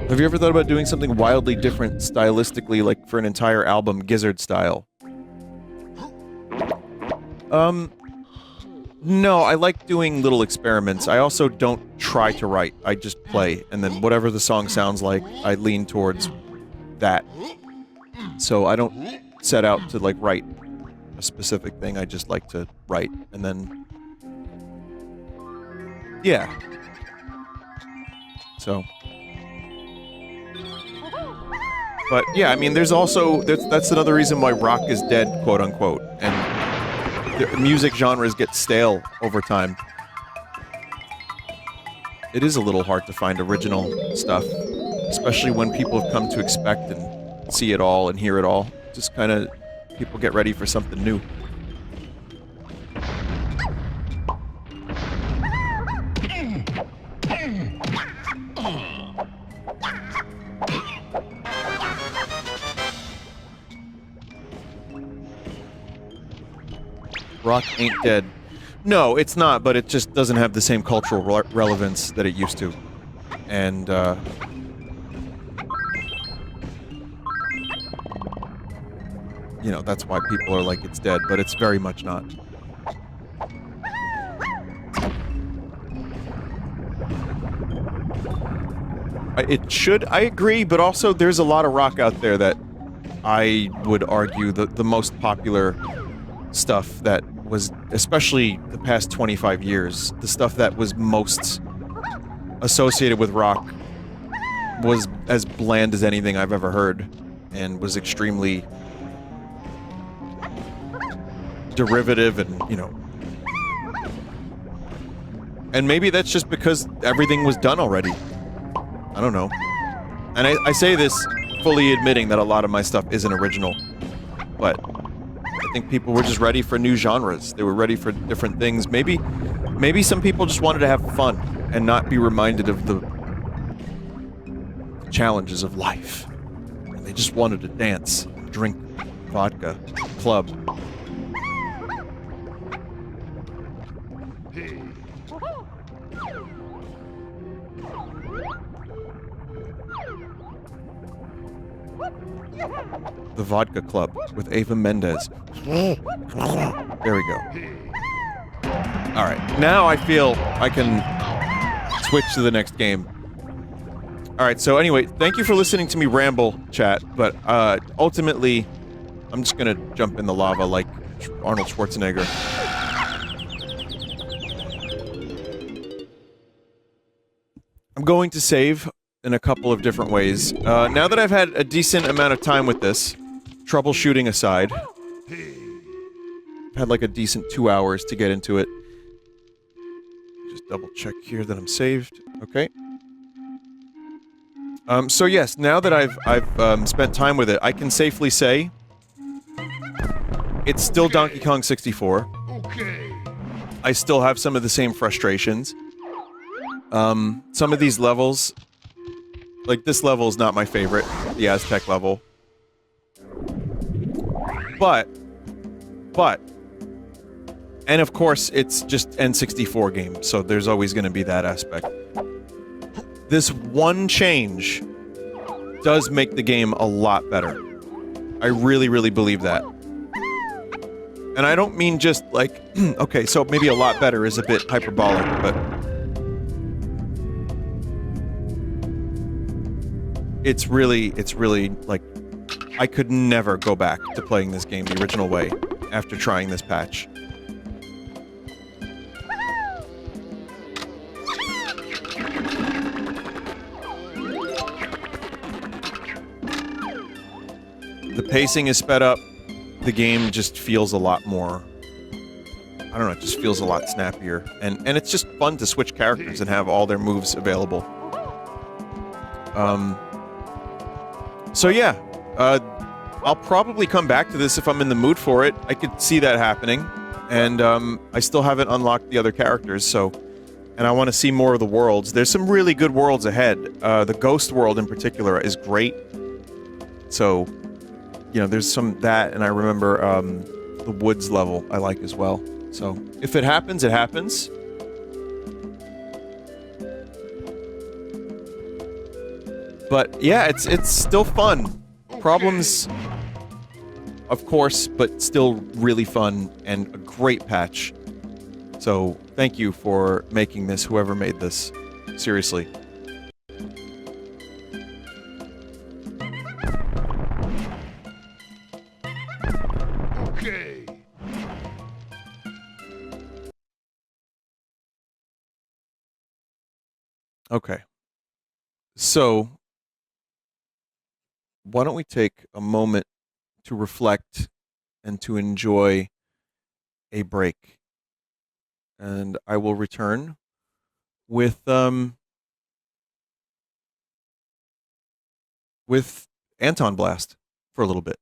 Have you ever thought about doing something wildly different stylistically, like for an entire album, Gizzard style? No, I like doing little experiments. I also don't try to write. I just play, and then whatever the song sounds like, I lean towards that. So I don't set out to, like, write a specific thing. I just like to write, and then... Yeah. So... But, yeah, I mean, there's also... That's another reason why rock is dead, quote-unquote, and... The music genres get stale over time. It is a little hard to find original stuff, especially when people have come to expect and see it all and hear it all. Just kind of People get ready for something new. Rock ain't dead. No, it's not, but it just doesn't have the same cultural relevance that it used to. And, you know, that's why people are like, it's dead, but it's very much not. I agree, but also there's a lot of rock out there that I would argue the most popular stuff that was, especially the past 25 years, the stuff that was most associated with rock was as bland as anything I've ever heard, and was extremely derivative and, you know... And maybe that's just because everything was done already. I don't know. And I say this fully admitting that a lot of my stuff isn't original, but I think people were just ready for new genres. They were ready for different things. Maybe some people just wanted to have fun and not be reminded of the challenges of life. And they just wanted to dance, drink vodka, club. The Vodka Club with Ava Mendez. There we go. Alright, now I feel I can switch to the next game. Alright, so anyway, thank you for listening to me ramble, chat, but ultimately, I'm just gonna jump in the lava like Arnold Schwarzenegger. I'm going to save in a couple of different ways. Now that I've had a decent amount of time with this, troubleshooting aside, I've had like a decent 2 hours to get into it. Just double check here that I'm saved. Okay. So yes, now that I've spent time with it, I can safely say it's still Donkey Kong 64. I still have some of the same frustrations. Some of these levels, like this level is not my favorite, the Aztec level. But, and of course it's just N64 game, so there's always going to be that aspect. This one change does make the game a lot better. I really, really believe that. And I don't mean just like, okay, so maybe a lot better is a bit hyperbolic, but it's really, like, I could never go back to playing this game the original way after trying this patch. The pacing is sped up. The game just feels a lot more... I don't know, it just feels a lot snappier. And it's just fun to switch characters and have all their moves available. So yeah, I'll probably come back to this if I'm in the mood for it. I could see that happening. And I still haven't unlocked the other characters, so... And I want to see more of the worlds. There's some really good worlds ahead. The Ghost world in particular is great. So... You know, there's some that, and I remember, the woods level I like as well. So, if it happens, it happens. But, yeah, it's still fun. Problems, of course, but still really fun, and a great patch. So, thank you for making this, whoever made this. Seriously. Okay. So, why don't we take a moment to reflect and to enjoy a break. And I will return with Anton Blast for a little bit.